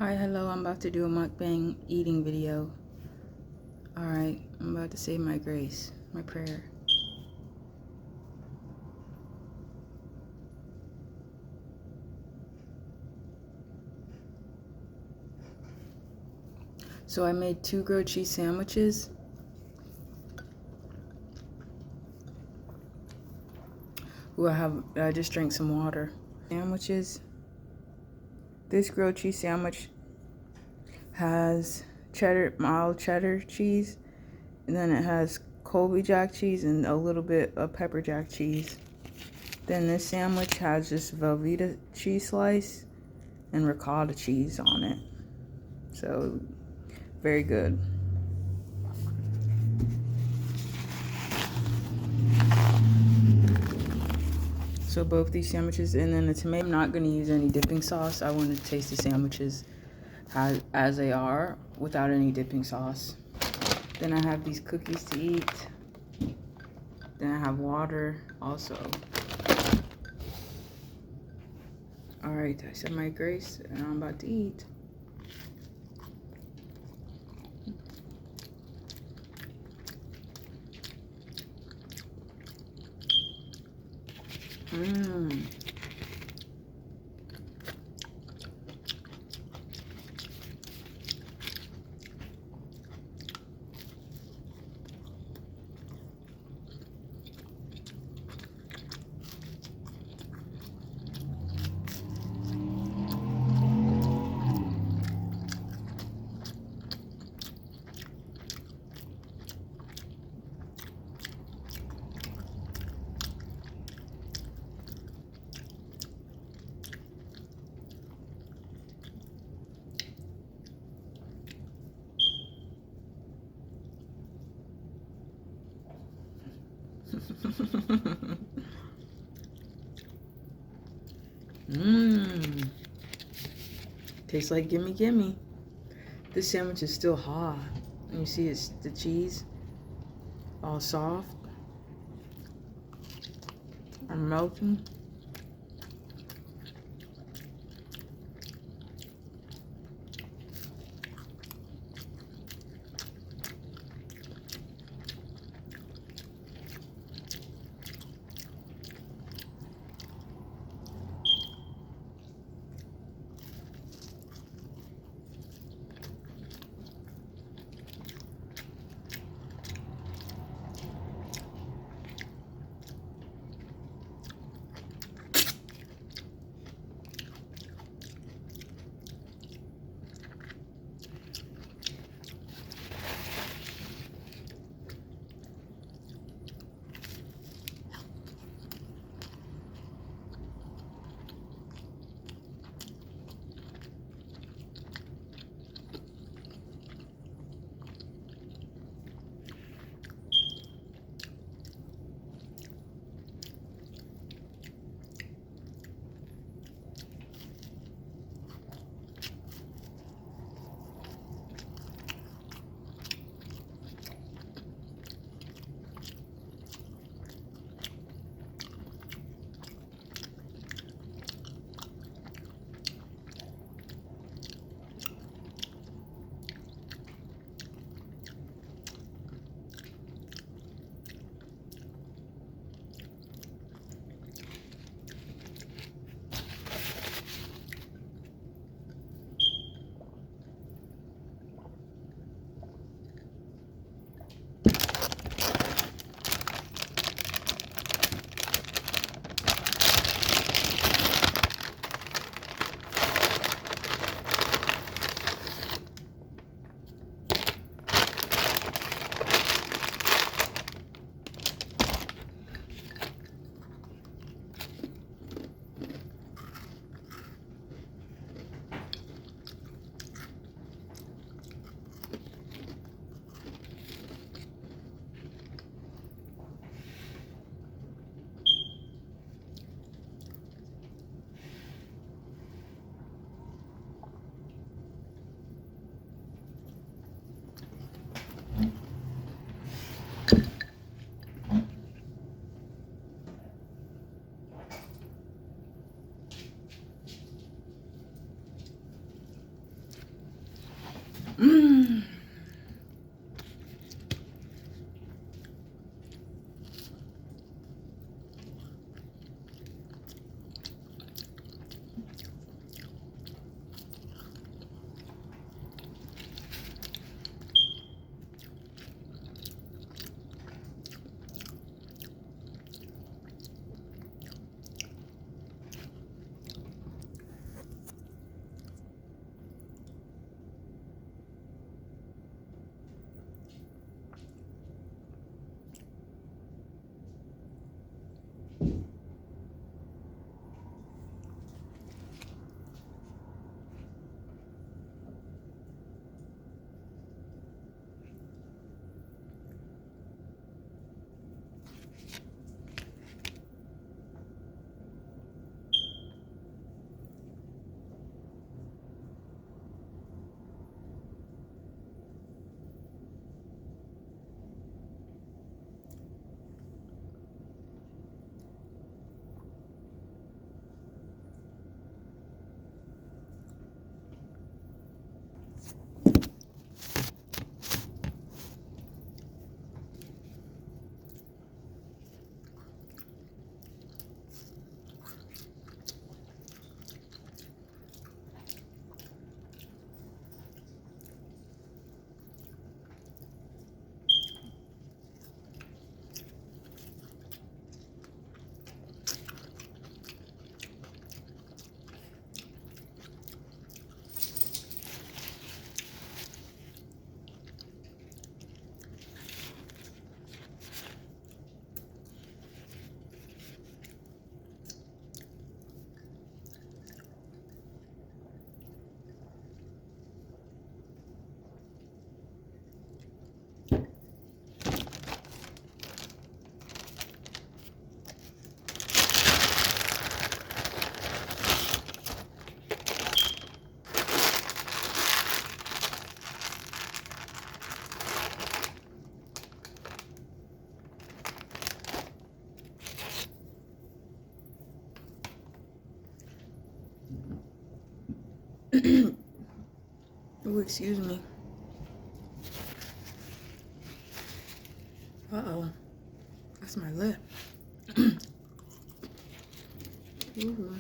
Hi, hello, I'm about to do a mukbang eating video. Alright, I'm about to say my grace, my prayer. So I made 2 grilled cheese sandwiches. I just drank some water. Sandwiches. This grilled cheese sandwich has mild cheddar cheese, and then it has Colby Jack cheese and a little bit of pepper jack cheese. Then this sandwich has just Velveeta cheese slice and ricotta cheese on it. So, very good. So both these sandwiches, and then the tomato. I'm not going to use any dipping sauce. I want to taste the sandwiches as they are without any dipping sauce. Then I have these cookies to eat. Then I have water also. Alright, I said my grace and I'm about to eat. Mmm. Mmm. Tastes like gimme gimme. This sandwich is still hot. And you see it's the cheese all soft and melting. Oh, excuse me. Uh-oh. That's my lip. Ooh.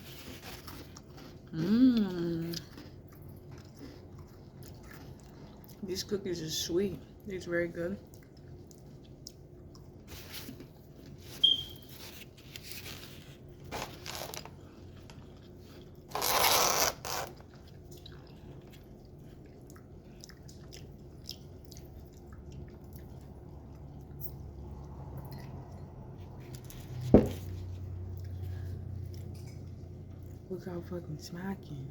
Mmm. These cookies are sweet. These are very good. Look how fucking smacking.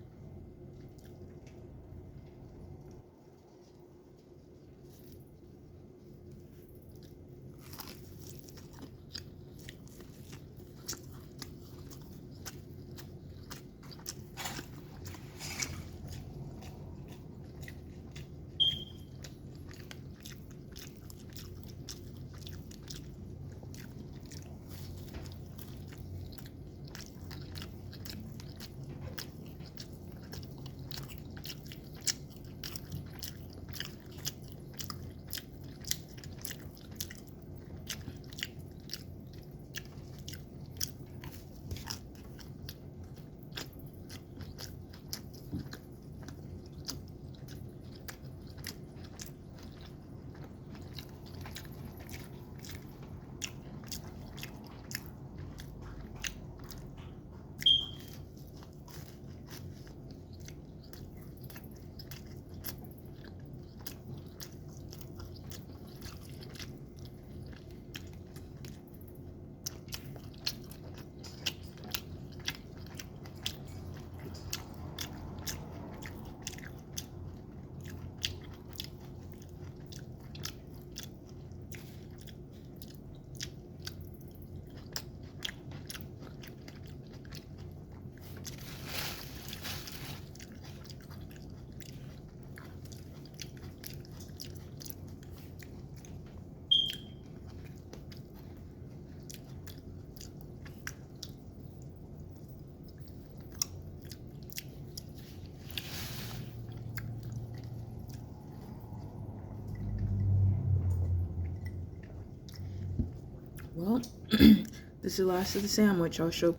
Well, this is the last of the sandwich. I'll show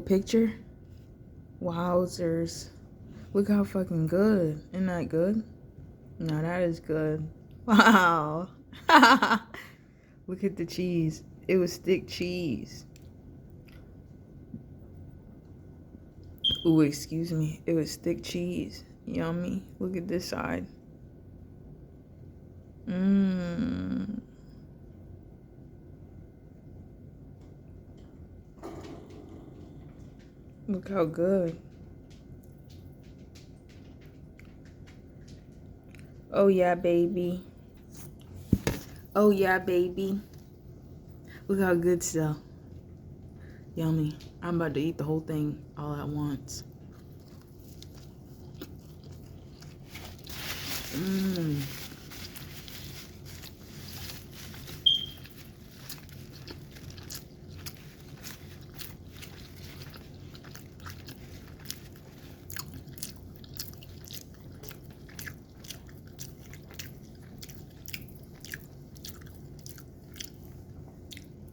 picture. Wowzers. Look how fucking good. Isn't that good? No, that is good. Wow. Look at the cheese. It was thick cheese. Ooh, excuse me. It was thick cheese. Yummy. Look at this side. Mmm. Look how good. Oh yeah, baby. Oh yeah, baby. Look how good still. Yummy. I'm about to eat the whole thing all at once. Mmm.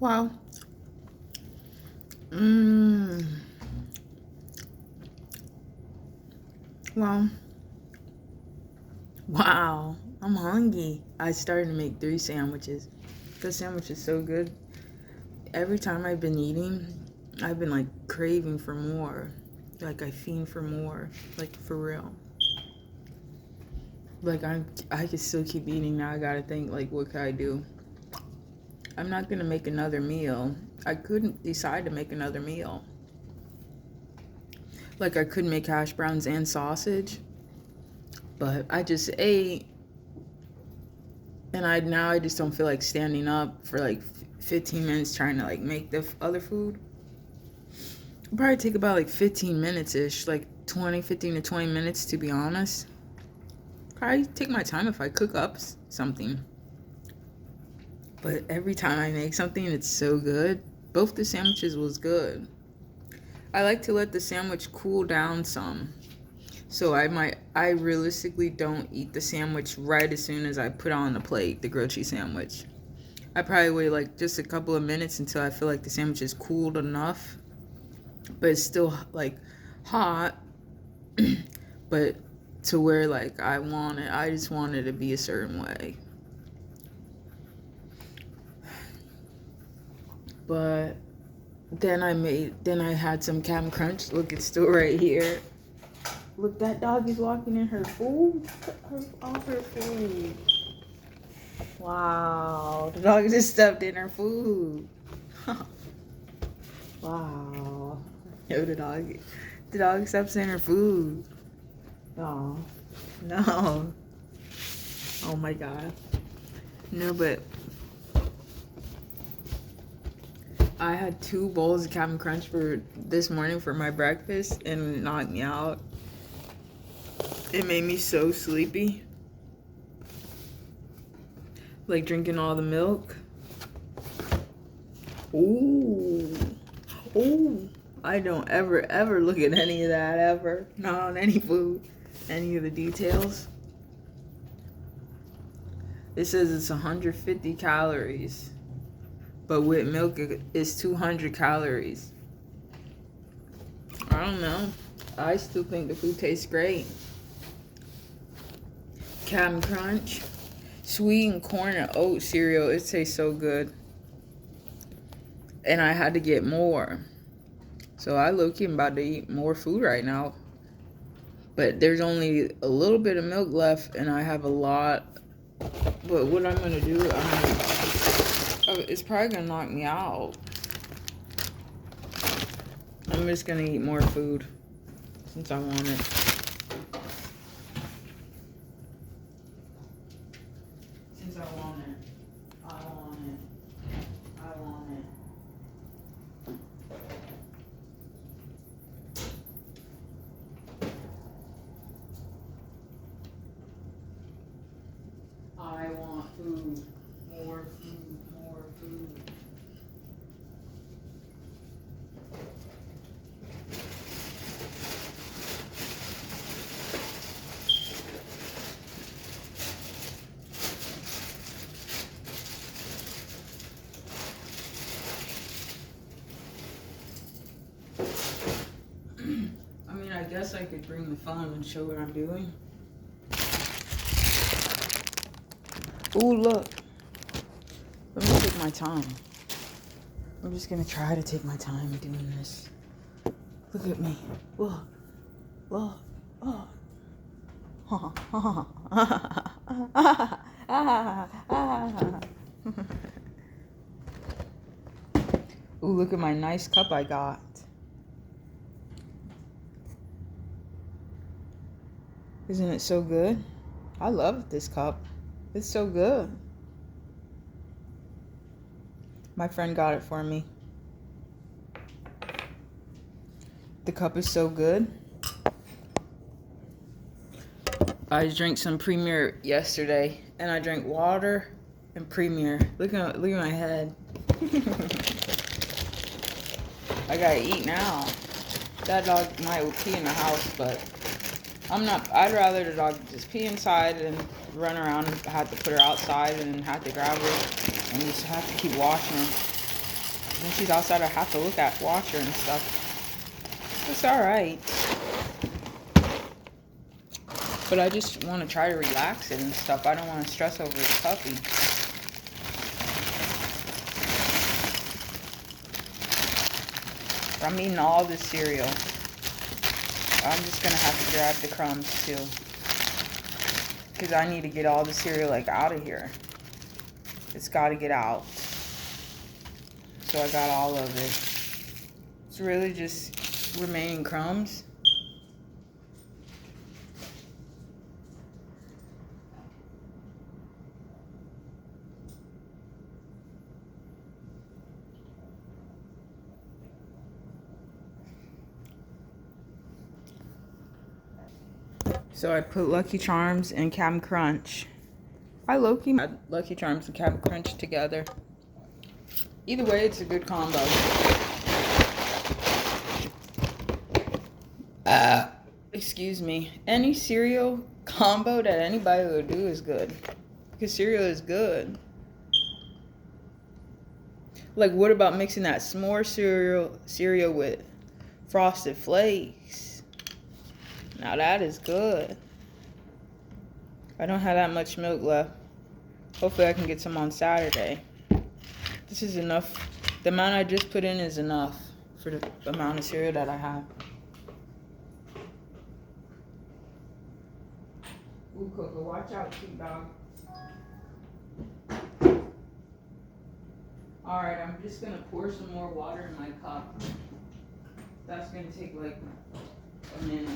Wow. Mmm. Wow. Wow. I'm hungry. I started to make 3 sandwiches. The sandwich is so good. Every time I've been eating, I've been like craving for more. Like I fiend for more. Like for real. Like I can still keep eating now. I gotta think like what can I do? I'm not gonna make another meal. I couldn't decide to make another meal. Like I could make hash browns and sausage, but I just ate, and I just don't feel like standing up for like 15 minutes trying to like make the other food. It'll probably take about like 15 minutes ish, like 15 to 20 minutes to be honest. Probably take my time if I cook up something. But every time I make something, it's so good. Both the sandwiches was good. I like to let the sandwich cool down some. So I realistically don't eat the sandwich right as soon as I put on the plate, the grilled cheese sandwich. I probably wait like just a couple of minutes until I feel like the sandwich is cooled enough, but it's still like hot, but to where like I just want it to be a certain way. But then I had some Cap'n Crunch. Look, it's still right here. Look, that dog is walking in her food. All her food. Wow, the dog just stepped in her food. Wow. Yo, the dog steps in her food. Oh, no. Oh my God. No, but I had 2 bowls of Cap'n Crunch for this morning for my breakfast, and it knocked me out. It made me so sleepy. Like drinking all the milk. Ooh. Ooh. I don't ever look at any of that ever. Not on any food. Any of the details. It says it's 150 calories. But with milk, it's 200 calories. I don't know. I still think the food tastes great. Cap'n Crunch. Sweetened corn and oat cereal. It tastes so good. And I had to get more. So I low-key am about to eat more food right now. But there's only a little bit of milk left, and I have a lot. But what I'm going to do, it's probably going to knock me out. I'm just going to eat more food since I want it. Since I want it. I want it. I want it. I want food. More food. More food. I mean, I guess I could bring the phone and show what I'm doing. Ooh, look. Let me take my time. I'm just gonna try to take my time doing this. Look at me. Look. Look. Oh. Ooh, look at my nice cup I got. Isn't it so good? I love this cup. It's so good. My friend got it for me. The cup is so good. I drank some Premier yesterday, and I drank water and Premier. Look at my head. I gotta eat now. That dog might pee in the house, but I'd rather the dog just pee inside and run around and have to put her outside and have to grab her and just have to keep washing her. When she's outside, I have to watch her and stuff. It's alright. But I just want to try to relax it and stuff. I don't want to stress over the puppy. I'm eating all this cereal. I'm just going to have to grab the crumbs too. Because I need to get all the cereal out of here. It's got to get out. So I got all of it. It's really just remaining crumbs. So I put Lucky Charms and Cap'n Crunch. I low-key had Lucky Charms and Cap'n Crunch together. Either way, it's a good combo. Excuse me. Any cereal combo that anybody would do is good. Because cereal is good. Like, what about mixing that s'more cereal with Frosted Flakes? Now that is good. I don't have that much milk left. Hopefully I can get some on Saturday. This is enough. The amount I just put in is enough for the amount of cereal that I have. Ooh, Coco, watch out, cute dog. Alright, I'm just gonna pour some more water in my cup. That's gonna take like a minute.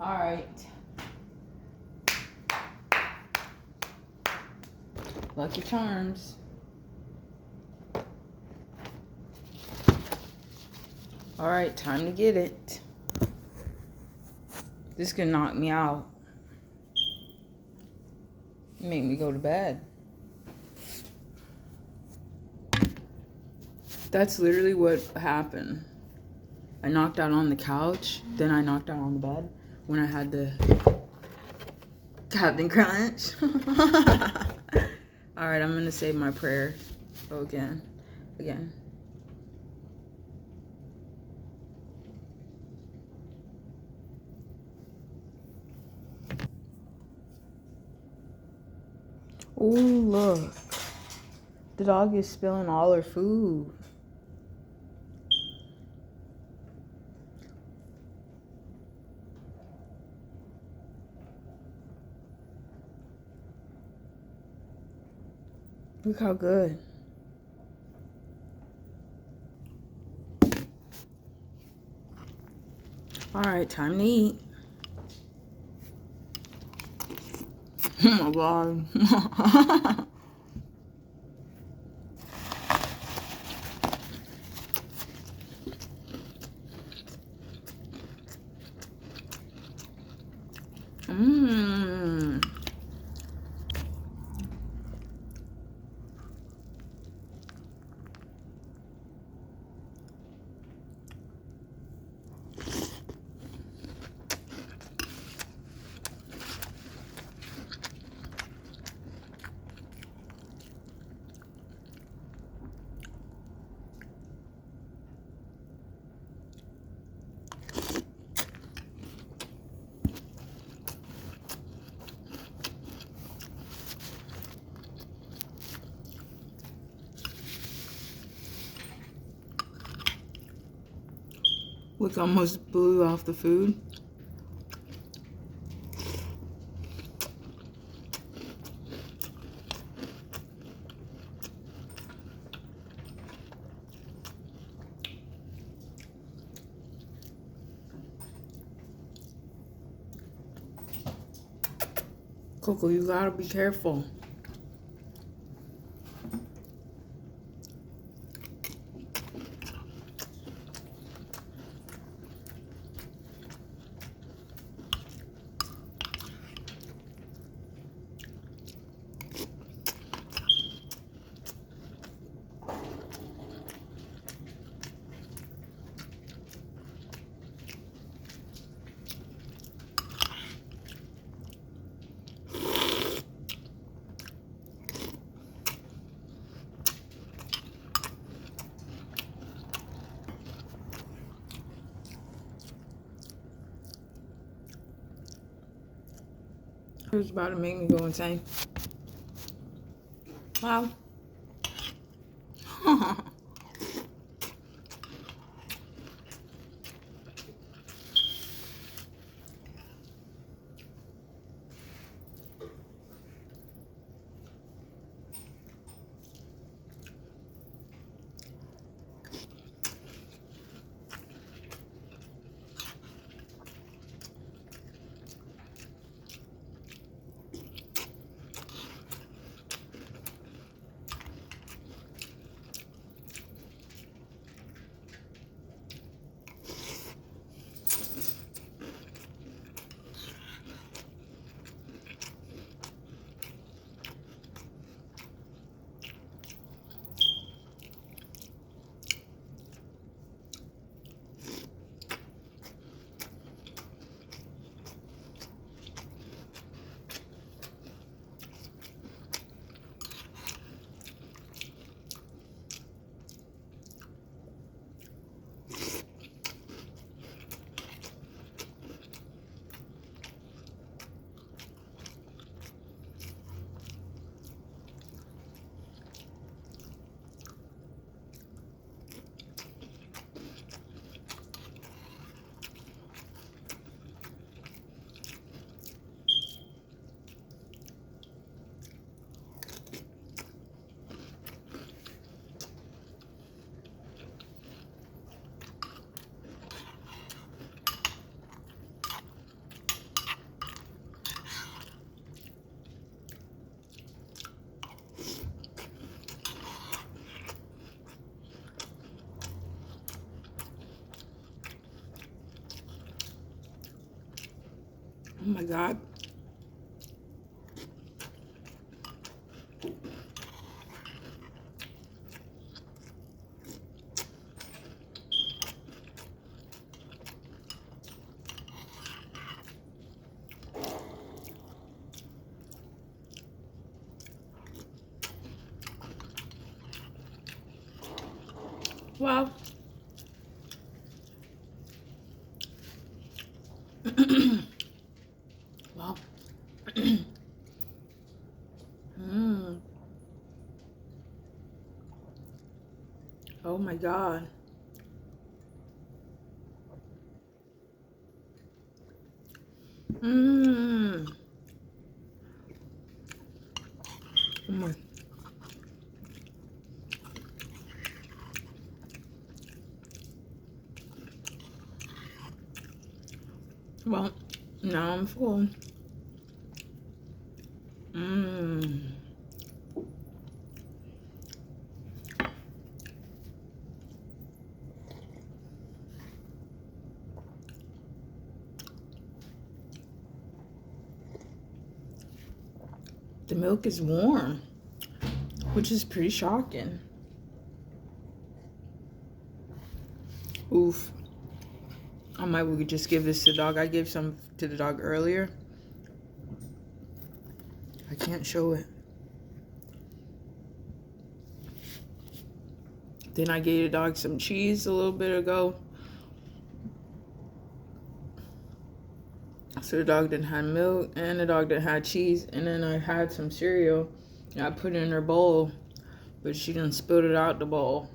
Alright. Lucky Charms. Alright, time to get it. This could knock me out. Make me go to bed. That's literally what happened. I knocked out on the couch, then I knocked out on the bed when I had the Captain Crunch. Alright, I'm gonna say my prayer again. Oh, look. The dog is spilling all her food. Look how good. Alright, time to eat. Oh my god. Mmm. Look, almost blew off the food. Coco, you gotta be careful. It was about to make me go insane. Wow. my God. Wow. Wow. Mm. Oh my God. Mmm. Oh my. Well, now I'm full. Mmm. The milk is warm, which is pretty shocking. Oof. I might we could just give this to the dog. I gave some to the dog earlier. I can't show it. Then I gave the dog some cheese a little bit ago. So the dog didn't have milk and the dog didn't have cheese. And then I had some cereal and I put it in her bowl, but she done spilled it out the bowl.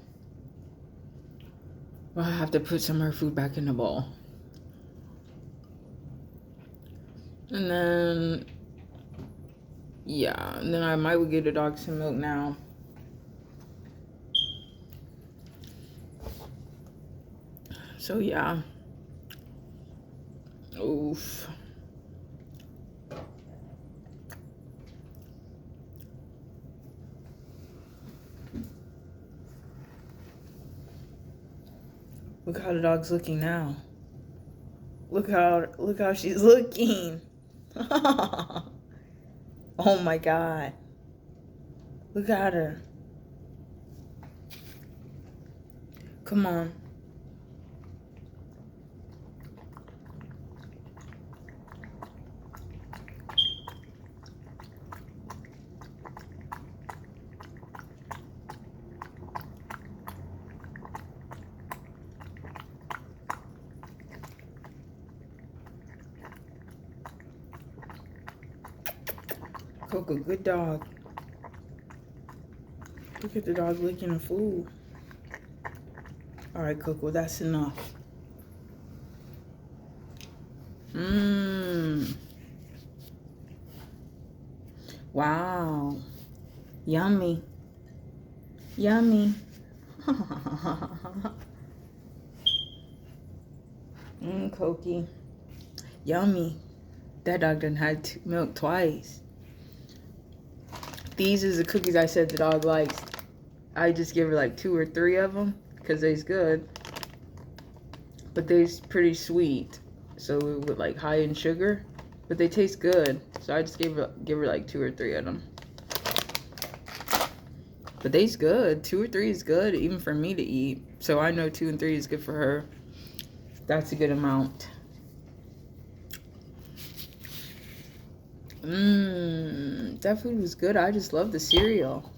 Well, I have to put some of her food back in the bowl. And then, yeah, and then I might give the dog some milk now. So yeah. Oof. Look how the dog's looking now. Look how she's looking. Oh my God. Look at her. Come on. Coco, good dog. Look at the dog licking the food. All right, Coco, that's enough. Mmm. Wow. Yummy. Yummy. Cokie. Yummy. That dog done had milk twice. These is the cookies I said the dog likes. I just give her like 2 or 3 of them because they's good. But they's pretty sweet. So with like high in sugar. But they taste good. So I just give her like 2 or 3 of them. But they's good. 2 or 3 is good even for me to eat. So I know 2 and 3 is good for her. That's a good amount. That food was good. I just love the cereal.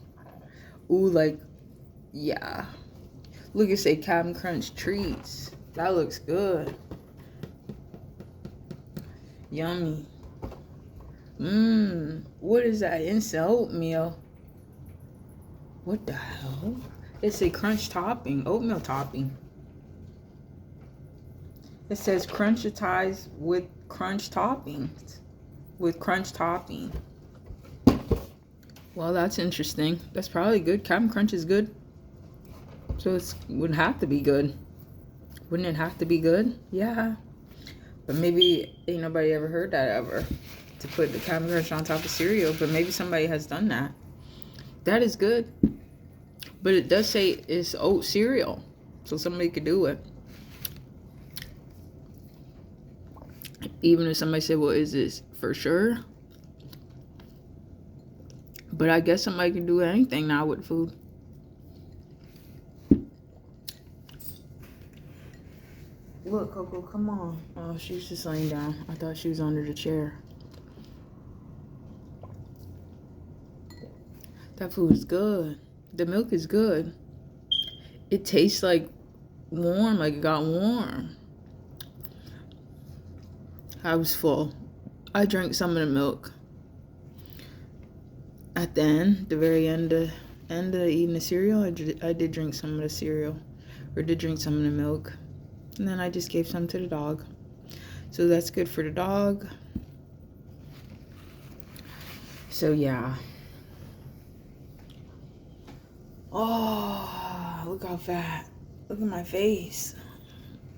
Ooh, like, yeah. Look, it say Cap'n Crunch treats. That looks good. Yummy. What is that? Instant oatmeal. What the hell? It's a crunch topping, oatmeal topping. It says crunchitize with crunch toppings. With crunch topping. Well, that's interesting. That's probably good. Cap'n Crunch is good. So it wouldn't have to be good. Wouldn't it have to be good? Yeah. But maybe ain't nobody ever heard that ever. To put the Cap'n Crunch on top of cereal. But maybe somebody has done that. That is good. But it does say it's oat cereal. So somebody could do it. Even if somebody said, well, is this for sure? But I guess somebody can do anything now with food. Look, Coco, come on. Oh, she's just laying down. I thought she was under the chair. That food is good. The milk is good. It tastes like warm, like it got warm. I was full. I drank some of the milk. At the end, the very end of eating the cereal, I did drink some of the cereal, or did drink some of the milk, and then I just gave some to the dog. So that's good for the dog. So yeah. Oh, look how fat. Look at my face.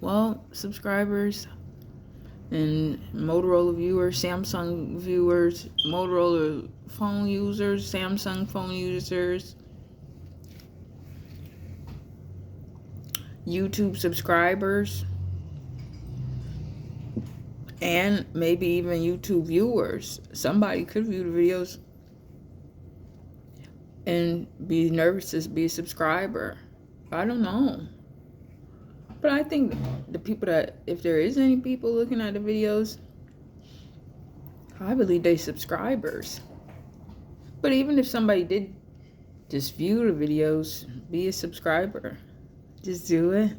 Well, subscribers and Motorola viewers, Samsung viewers, Motorola phone users, Samsung phone users, YouTube subscribers, and maybe even YouTube viewers. Somebody could view the videos and be nervous to be a subscriber. I don't know. But I think the people that, if there is any people looking at the videos, I believe they subscribers. But even if somebody did just view the videos, be a subscriber. Just do it.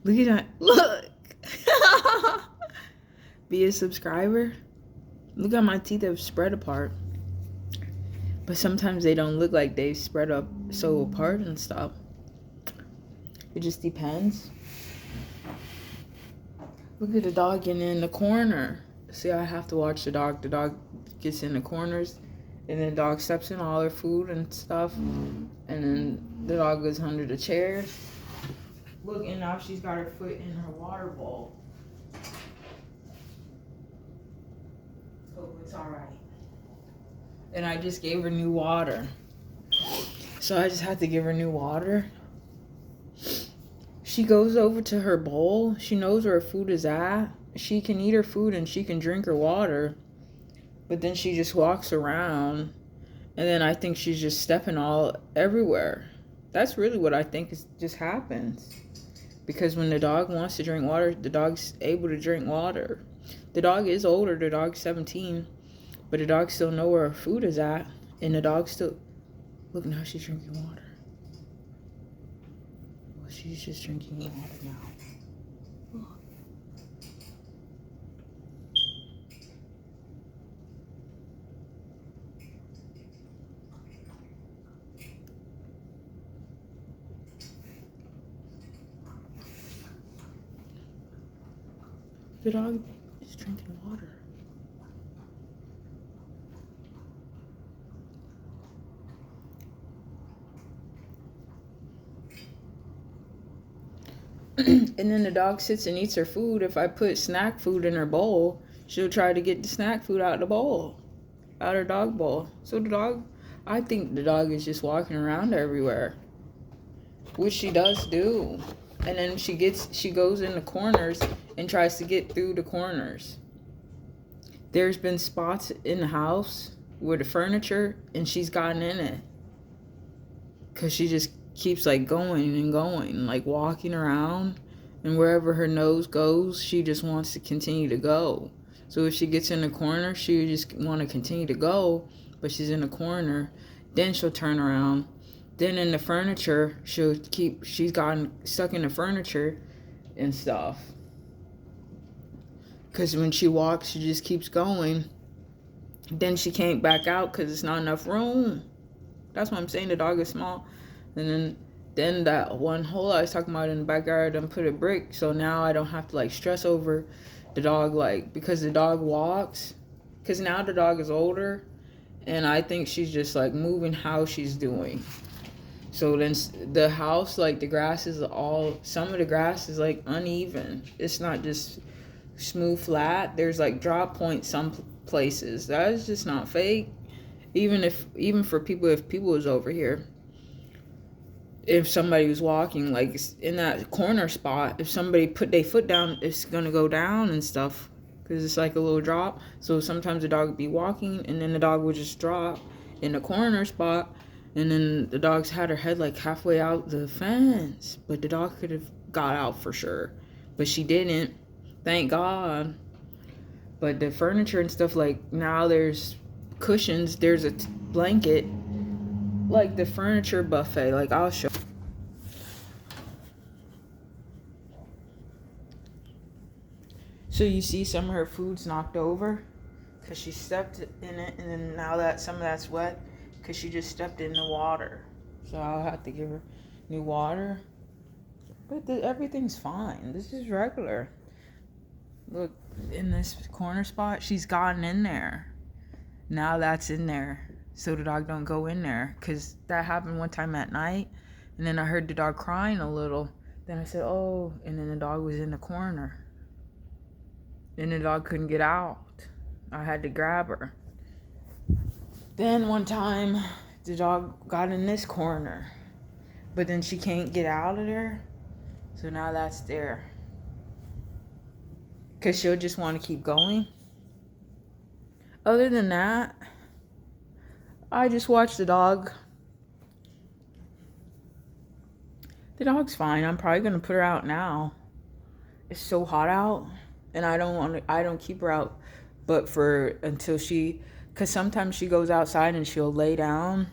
Look at that. Look. Be a subscriber. Look at my teeth have spread apart. But sometimes they don't look like they spread up so apart and stuff. It just depends. Look at the dog getting in the corner. See, I have to watch the dog. The dog gets in the corners, and then the dog steps in all her food and stuff, and then the dog goes under the chairs. Look, and now she's got her foot in her water bowl. Oh, it's all right. And I just gave her new water. So I just had to give her new water. She goes over to her bowl. She knows where her food is at. She can eat her food and she can drink her water. But then she just walks around. And then I think she's just stepping all everywhere. That's really what I think just happens. Because when the dog wants to drink water, the dog's able to drink water. The dog is older. The dog's 17. But the dog still knows where her food is at. And the dog still... Look, now she's drinking water. She's just drinking water now. The dog is drinking water. And then the dog sits and eats her food. If I put snack food in her bowl, she'll try to get the snack food out of the bowl, out of her dog bowl. So the dog, I think the dog is just walking around everywhere, which she does do. And then she goes in the corners and tries to get through the corners. There's been spots in the house where the furniture, and she's gotten in it. Because she just keeps like going and going, like walking around, and wherever her nose goes, she just wants to continue to go. So if she gets in the corner, she just want to continue to go, but she's in the corner. Then she'll turn around. Then in the furniture, she's gotten stuck in the furniture and stuff. Because when she walks, she just keeps going. Then she can't back out because it's not enough room. That's what I'm saying, the dog is small. And then that one hole I was talking about in the backyard, I put a brick, so now I don't have to like stress over the dog, like, because the dog walks. Because now the dog is older, and I think she's just like moving how she's doing. So then the house, like the grass is some of the grass is like uneven. It's not just smooth flat. There's like drop points some places. That is just not fake. Even for people, if people was over here, if somebody was walking like in that corner spot, if somebody put their foot down, it's gonna go down and stuff. because it's like a little drop. So sometimes the dog would be walking, and then the dog would just drop in the corner spot, and then the dog's had her head like halfway out the fence. But the dog could have got out for sure, but she didn't. Thank God. But the furniture and stuff, like now there's cushions, there's a blanket, like the furniture buffet. Like I'll show. So you see some of her food's knocked over because she stepped in it, and then now that some of that's wet because she just stepped in the water. So I'll have to give her new water. But everything's fine. This is regular. Look, in this corner spot, she's gotten in there. Now that's in there. So the dog don't go in there. Because that happened one time at night. And then I heard the dog crying a little. Then I said, oh. And then the dog was in the corner. And the dog couldn't get out. I had to grab her. Then one time, the dog got in this corner. But then she can't get out of there. So now that's there. Because she'll just want to keep going. Other than that, I just watch the dog. The dog's fine. I'm probably going to put her out now. It's so hot out. And I don't keep her out but for until because sometimes she goes outside and she'll lay down.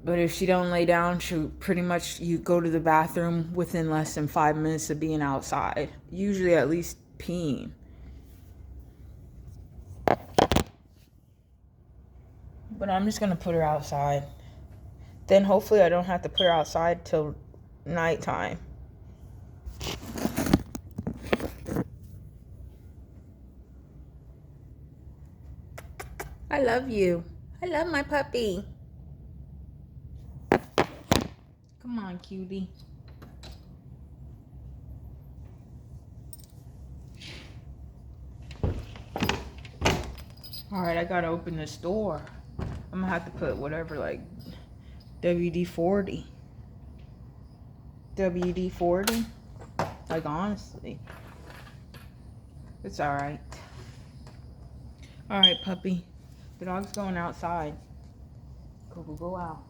But if she don't lay down, she'll pretty much, you go to the bathroom within less than 5 minutes of being outside. Usually at least peeing. But I'm just going to put her outside. Then hopefully I don't have to put her outside till nighttime. I love you. I love my puppy. Come on, cutie. Alright, I gotta open this door. I'm gonna have to put whatever, like WD-40. WD-40. Like, honestly. It's alright. Alright, puppy. The dog's going outside. Go out.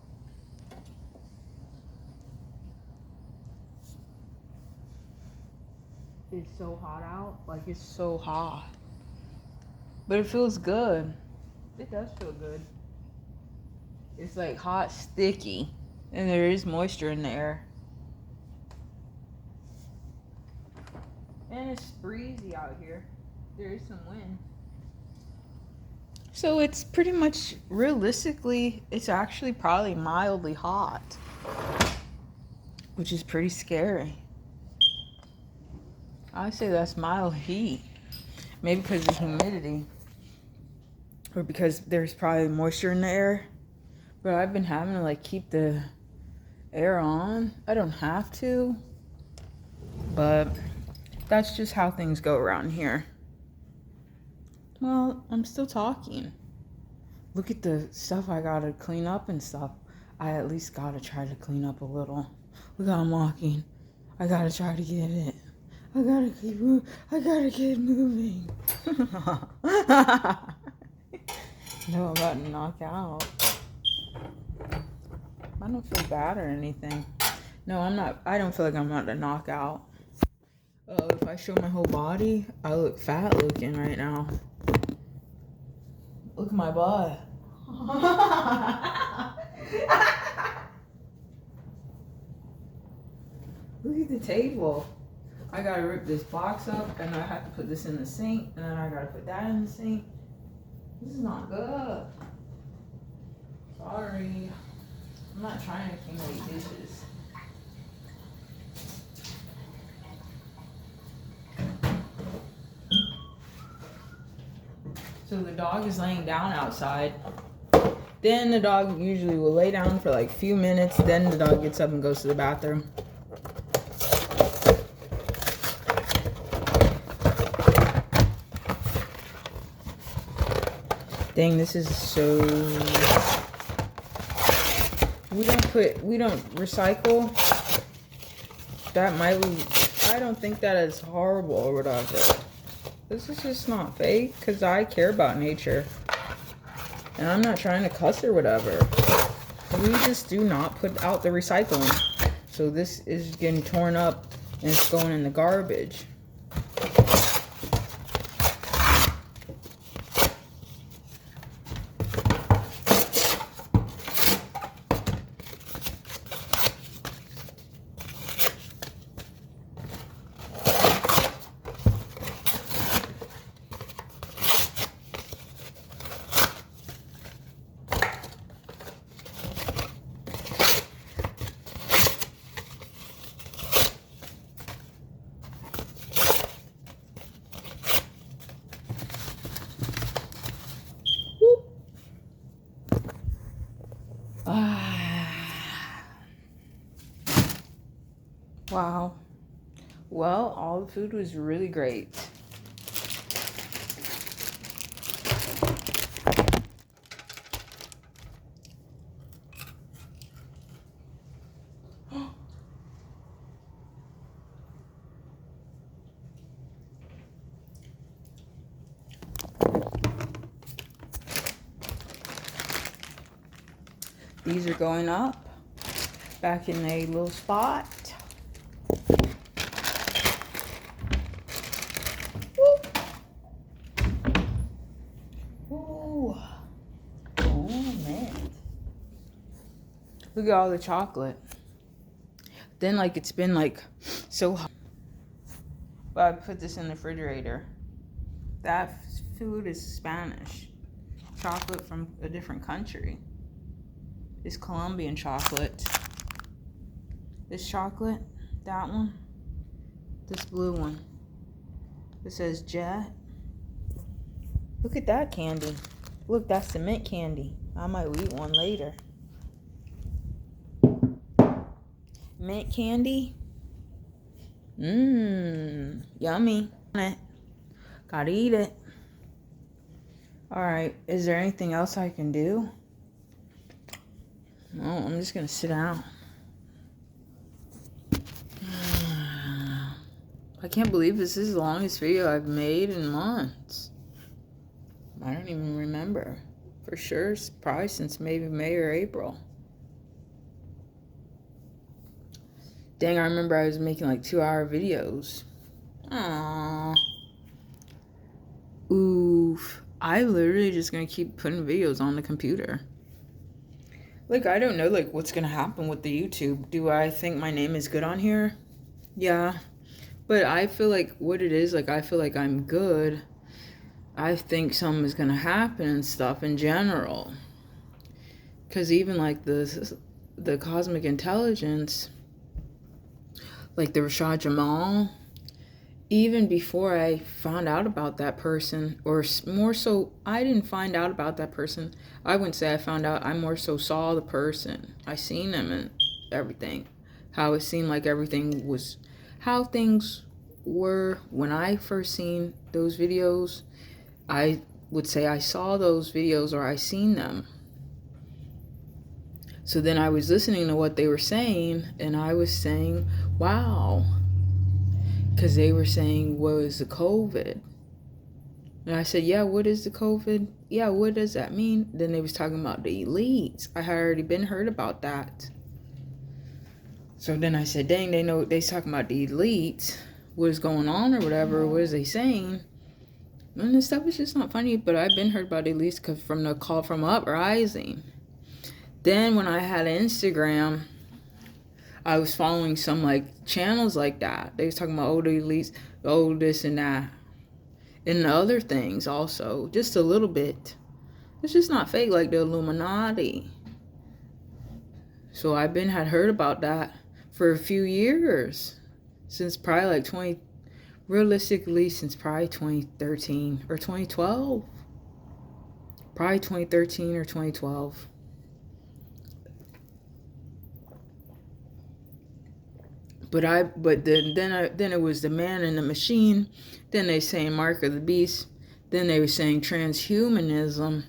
It's so hot out. Like, it's so hot. But it feels good. It does feel good. It's like hot, sticky. And there is moisture in the air. And it's breezy out here. There is some wind. So it's pretty much, realistically, it's actually probably mildly hot. Which is pretty scary. I say that's mild heat. Maybe because of the humidity. Or because there's probably moisture in the air. But I've been having to like keep the air on. I don't have to. But that's just how things go around here. Well, I'm still talking. Look at the stuff I gotta clean up and stuff. I at least gotta try to clean up a little. Look how I'm walking. I gotta try to get it. I gotta keep moving. I gotta get moving. No, I'm about to knock out. I don't feel bad or anything. No, I'm not. I don't feel like I'm about to knock out. If I show my whole body, I look fat looking right now. Look at my butt. Look at the table. I gotta rip this box up, and I have to put this in the sink, and then I gotta put that in the sink. This is not good. Sorry. I'm not trying to accumulate dishes. So the dog is laying down outside. Then the dog usually will lay down for like a few minutes. Then the dog gets up and goes to the bathroom. Dang, this is so... We don't recycle. That might be... I don't think that is horrible or whatever. This is just not fake because I care about nature. And I'm not trying to cuss or whatever. We just do not put out the recycling. So this is getting torn up and it's going in the garbage. Wow. Well, all the food was really great. These are going up back in a little spot. Ooh. Oh man. Look at all the chocolate. Then like it's been like so hot. But I put this in the refrigerator. That food is Spanish. Chocolate from a different country. It's Colombian chocolate. This chocolate, that one, this blue one. It says Jet. Look at that candy. Look, that's the mint candy. I might eat one later. Mint candy. Yummy. Gotta eat it. Alright, is there anything else I can do? No, I'm just gonna sit down. I can't believe this is the longest video I've made in months. I don't even remember. For sure, it's probably since maybe May or April. Dang, I remember I was making like 2-hour videos. Aww. Oof. I literally just gonna keep putting videos on the computer. Like, I don't know, like, what's gonna happen with the YouTube. Do I think my name is good on here? Yeah. But I feel like what it is, like, I feel like I'm good. I think something is gonna happen and stuff in general. Because even, like, the cosmic intelligence, like the Rashad Jamal, even before I found out about that person, or more so, I didn't find out about that person. I wouldn't say I found out. I more so saw the person. I seen them and everything. How it seemed like everything was, how things were when I first seen those videos. I would say I saw those videos or I seen them. So then I was listening to what they were saying and I was saying, wow. Because they were saying, what is the COVID? And I said, yeah, what is the COVID? Yeah, what does that mean? Then they was talking about the elites. I had already been heard about that. So then I said, dang, they know they talking about the elites. What is going on or whatever? What is they saying? And this stuff is just not funny, but I've been heard about the elites because from the call from Uprising. Then when I had Instagram, I was following some like channels like that. They was talking about, oh, the elites, oh, this and that. And the other things also, just a little bit. It's just not fake like the Illuminati. So I've had heard about that for a few years. Since probably like realistically since probably 2013 or 2012. Probably 2013 or 2012. But then it was the man in the machine. Then they saying Mark of the Beast. Then they were saying transhumanism.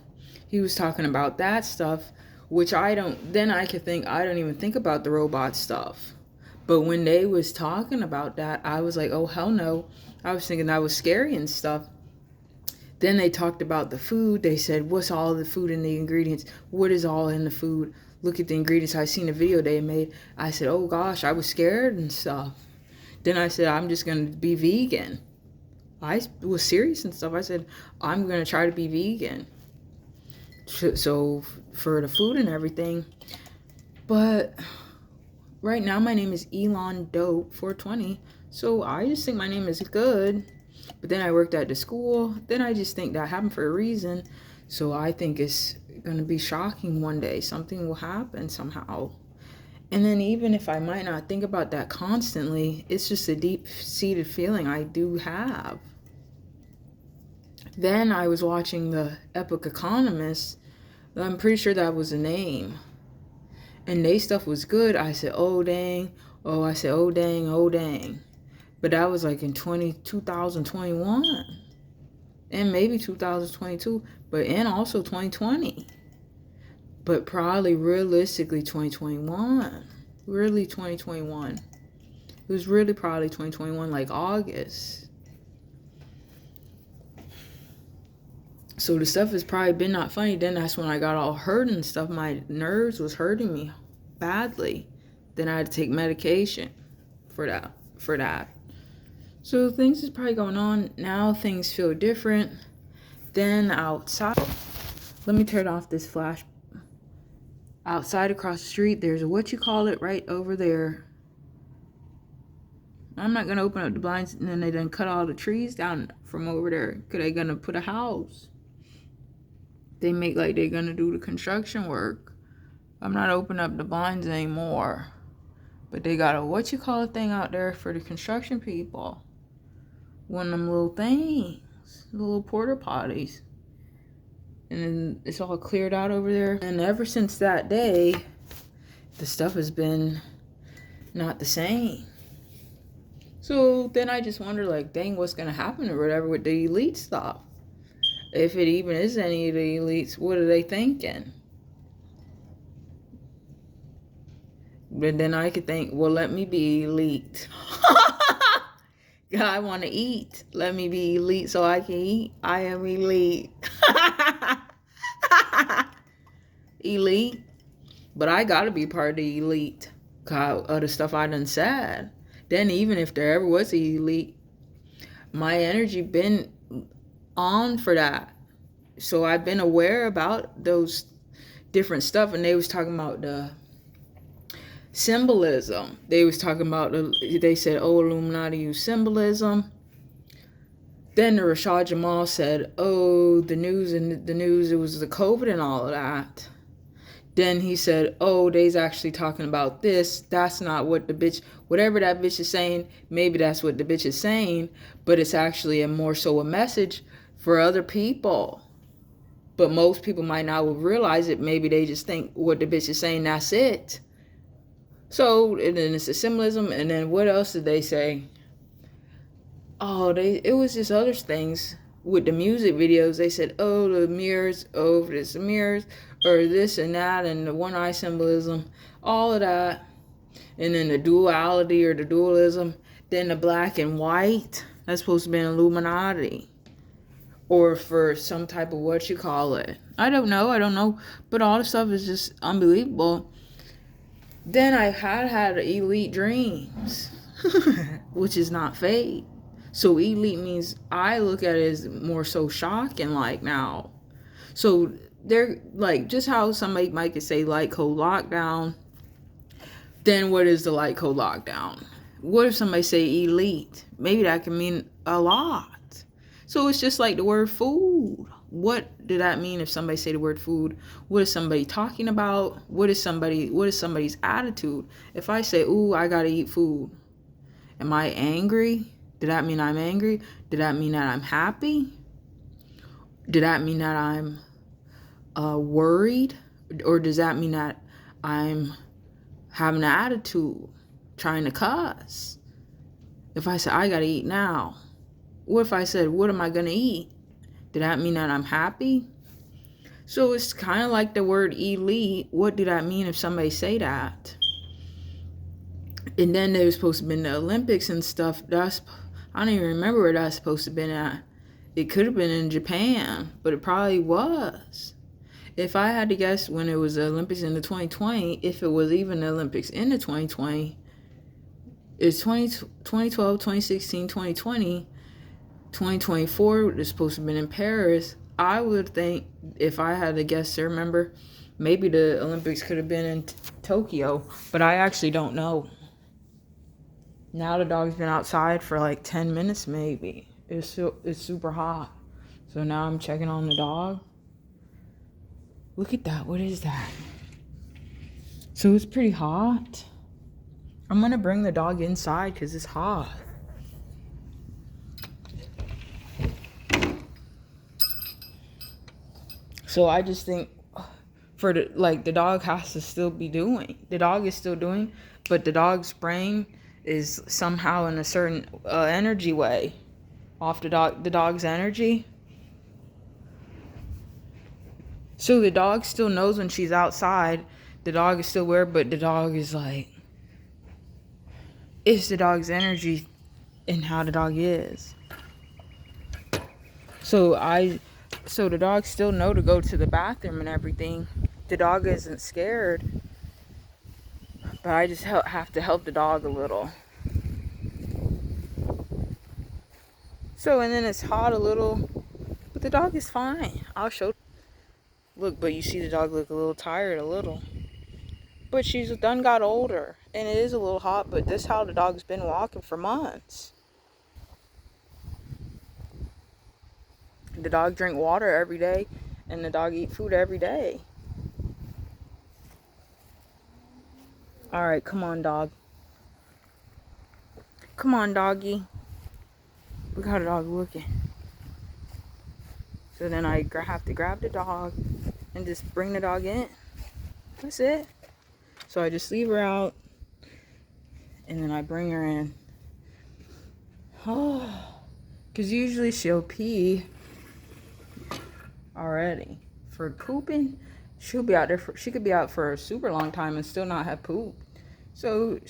He was talking about that stuff, which I don't. Then I could think I don't even think about the robot stuff. But when they was talking about that, I was like, oh, hell no. I was thinking that was scary and stuff. Then they talked about the food. They said, what's all the food and the ingredients? What is all in the food? Look at the ingredients. I seen a video they made. I said, oh gosh, I was scared and stuff. Then I said, I'm just going to be vegan. I was serious and stuff. I said, I'm going to try to be vegan. So for the food and everything. But right now my name is Elon Dope 420. So I just think my name is good. But then I worked at the school. Then I just think that happened for a reason. So I think it's going to be shocking one day. Something will happen somehow. And then even if I might not think about that constantly, it's just a deep-seated feeling I do have. Then I was watching the Epic Economist. I'm pretty sure that was the name. And they stuff was good. I said, oh, dang. Oh, I said, oh, dang, oh, dang. But that was like in 2021. And maybe 2022. But and also 2020. But probably realistically 2021. Really 2021. It was really probably 2021, like August. So the stuff has probably been not funny. Then that's when I got all hurt and stuff. My nerves was hurting me badly. Then I had to take medication for that. So things is probably going on. Now things feel different. Then outside. Let me turn off this flash. Outside across the street, there's a what-you-call-it right over there. I'm not going to open up the blinds and then they done cut all the trees down from over there. Because they're going to put a house. They make like they're going to do the construction work. I'm not opening up the blinds anymore. But they got a what-you-call-it thing out there for the construction people. One of them little things. Little porta potties. And then it's all cleared out over there. And ever since that day, the stuff has been not the same. So then I just wonder, like, dang, what's going to happen or whatever with the elite stuff? If it even is any of the elites, what are they thinking? But then I could think, well, let me be elite. I want to eat. Let me be elite so I can eat. I am elite. Elite. But I got to be part of the elite. Cause of the stuff I done said. Then even if there ever was an elite, my energy been on for that. So I've been aware about those different stuff. And they was talking about the symbolism. They was talking about, they said, oh, Illuminati use symbolism. Then the Rashad Jamal said, oh, the news, it was the COVID and all of that. Then he said, oh, they's actually talking about this. That's not what the bitch, whatever that bitch is saying, maybe that's what the bitch is saying, but it's actually a more so a message for other people. But most people might not realize it. Maybe they just think what the bitch is saying, that's it. So, and then it's a symbolism. And then what else did they say? Oh, it was just other things with the music videos. They said, oh, the mirrors, oh, it's the mirrors, or this and that, and the one eye symbolism, all of that. And then the duality or the dualism. Then the black and white, that's supposed to be an Illuminati. Or for some type of what you call it. I don't know. But all the stuff is just unbelievable. Then I had elite dreams, which is not fake. So elite means I look at it as more so shocking like now. So they're like, just how somebody might say light code lockdown. Then what is the light code lockdown? What if somebody say elite? Maybe that can mean a lot. So it's just like the word food. What did that mean if somebody say the word food? What is somebody talking about? What is somebody's attitude? If I say, ooh, I gotta eat food. Am I angry? Did that mean I'm angry? Did that mean that I'm happy? Did that mean that I'm worried? Or does that mean that I'm having an attitude, trying to cuss? If I say, I gotta eat now. What if I said, what am I gonna eat? Did that mean that I'm happy? So it's kind of like the word elite. What did that mean if somebody say that? And then they were supposed to be in the Olympics and stuff. I don't even remember where that's supposed to have been at. It could have been in Japan, but it probably was. If I had to guess when it was the Olympics in the 2020, if it was even the Olympics in the 2020, it's 2012, 2016, 2020, 2024 is supposed to have been in Paris. I would think, if I had to guess, remember, maybe the Olympics could have been in Tokyo, but I actually don't know. Now the dog's been outside for like 10 minutes maybe. It's super hot. So now I'm checking on the dog. Look at that. What is that? So it's pretty hot. I'm going to bring the dog inside because it's hot. So I just think the dog has to still be doing. The dog is still doing, but the dog's brain is somehow in a certain energy way off the dog's energy. So the dog still knows when she's outside. The dog is still aware, but the dog is like, it's the dog's energy and how the dog is. So the dogs still know to go to the bathroom and everything. The dog isn't scared, but I just have to help the dog a little. So, and then it's hot a little, but the dog is fine. I'll show. Look, but you see the dog look a little tired, a little. But she's done got older, and it is a little hot, but this is how the dog's been walking for months. The dog drink water every day, and the dog eat food every day. All right, come on, dog. Come on, doggy. Look how the dog looking. So then I have to grab the dog and just bring the dog in. That's it. So I just leave her out, and then I bring her in. Oh, because usually she'll pee already. For pooping, she'll be out there she could be out for a super long time and still not have poop. So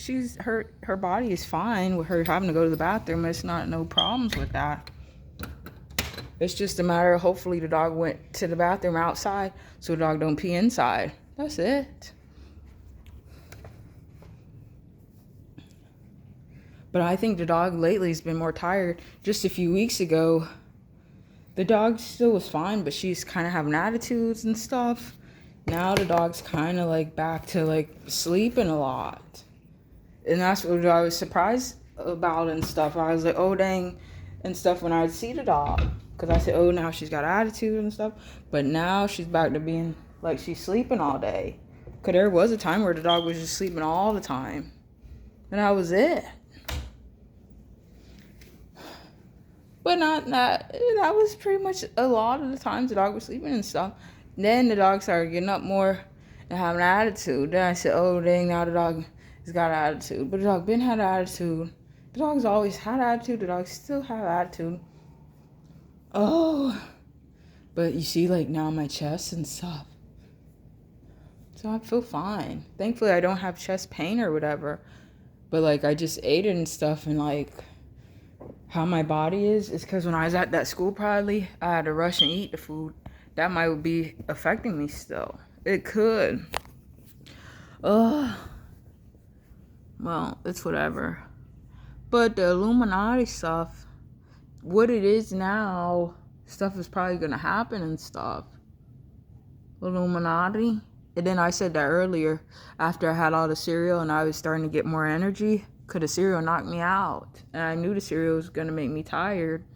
her body is fine with her having to go to the bathroom. It's not no problems with that. It's just a matter of hopefully the dog went to the bathroom outside so the dog don't pee inside. That's it. But I think the dog lately has been more tired. Just a few weeks ago, the dog still was fine, but she's kind of having attitudes and stuff. Now the dog's kind of like back to like sleeping a lot. And that's what I was surprised about and stuff. I was like, oh dang, and stuff when I'd see the dog. Because I said, oh, now she's got attitude and stuff. But now she's back to being like she's sleeping all day. Because there was a time where the dog was just sleeping all the time. And that was it. But that was pretty much a lot of the times the dog was sleeping and stuff. Then the dog started getting up more and having an attitude. Then I said, oh, dang, now the dog has got an attitude. But the dog been had an attitude. The dog's always had attitude. The dog still have attitude. Oh. But you see, like, now my chest and stuff. So I feel fine. Thankfully, I don't have chest pain or whatever. But, like, I just ate it and stuff and, like, how my body is because when I was at that school, probably I had to rush and eat the food. That might be affecting me still. It could. Well, it's whatever. But the Illuminati stuff, what it is now, stuff is probably gonna happen and stuff. Illuminati. And then I said that earlier after I had all the cereal and I was starting to get more energy. Because the cereal knocked me out. And I knew the cereal was going to make me tired.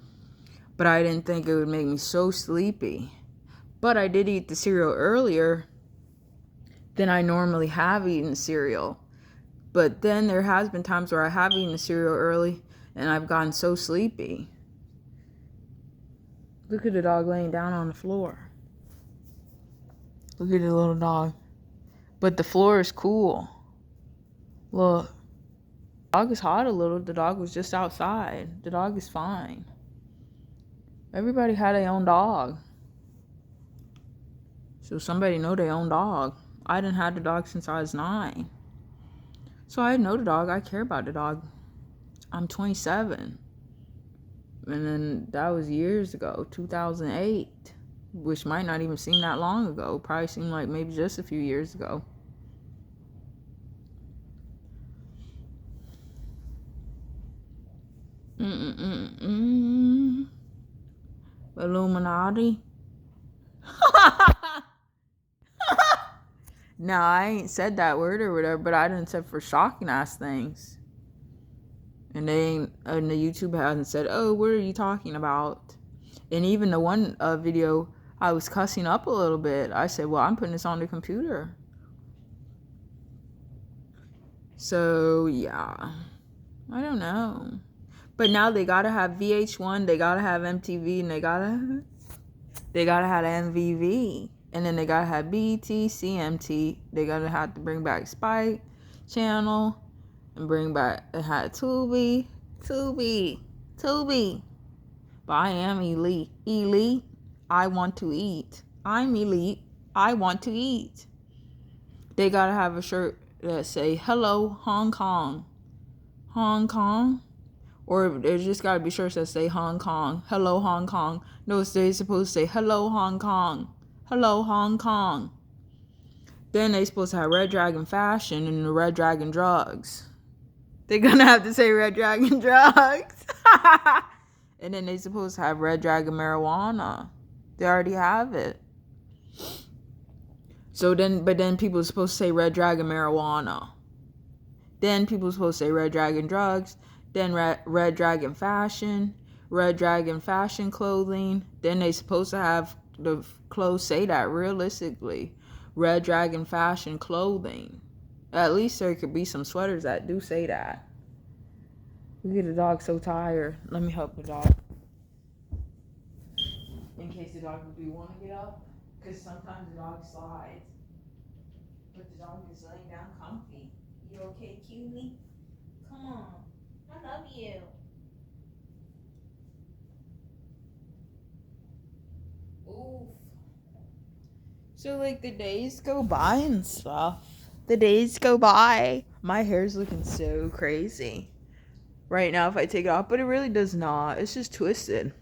But I didn't think it would make me so sleepy. But I did eat the cereal earlier than I normally have eaten cereal. But then there has been times where I have eaten the cereal early and I've gotten so sleepy. Look at the dog laying down on the floor. Look at the little dog. But the floor is cool. Look. The dog is hot a little. The dog was just outside. The dog is fine. Everybody had their own dog. So somebody know their own dog. I didn't have the dog since I was 9. So I know the dog. I care about the dog. I'm 27. And then that was years ago, 2008, which might not even seem that long ago. Probably seemed like maybe just a few years ago. Illuminati. No, I ain't said that word or whatever, but I didn't say for shocking ass things. And they ain't, and the YouTube hasn't said, oh, what are you talking about? And even the one video, I was cussing up a little bit. I said, well, I'm putting this on the computer. So, yeah. I don't know. But now they gotta have VH1, they gotta have MTV, and they gotta have MVV. And then they gotta have BT, CMT. They gotta have to bring back Spike Channel and bring back, it had Tubi. But I am elite. Elite, I want to eat. I'm elite, I want to eat. They gotta have a shirt that say, hello, Hong Kong. Hong Kong? Or there's just gotta be shirts that say Hong Kong. Hello, Hong Kong. No, they're supposed to say, hello, Hong Kong. Hello, Hong Kong. Then they supposed to have Red Dragon Fashion and the Red Dragon Drugs. They're gonna have to say Red Dragon Drugs. And then they supposed to have Red Dragon Marijuana. They already have it. So then, but then people are supposed to say Red Dragon Marijuana. Then people are supposed to say Red Dragon Drugs. Then Red Dragon Fashion. Red Dragon Fashion Clothing. Then they supposed to have the clothes say that realistically. Red Dragon Fashion Clothing. At least there could be some sweaters that do say that. Look at the dog so tired. Let me help the dog. In case the dog would want to get up. Because sometimes the dog slides. But the dog is laying down comfy. You okay, cutie? Come on. I love you. Oof. So, like, the days go by and stuff. The days go by. My hair's looking so crazy right now if I take it off, but it really does not. It's just twisted.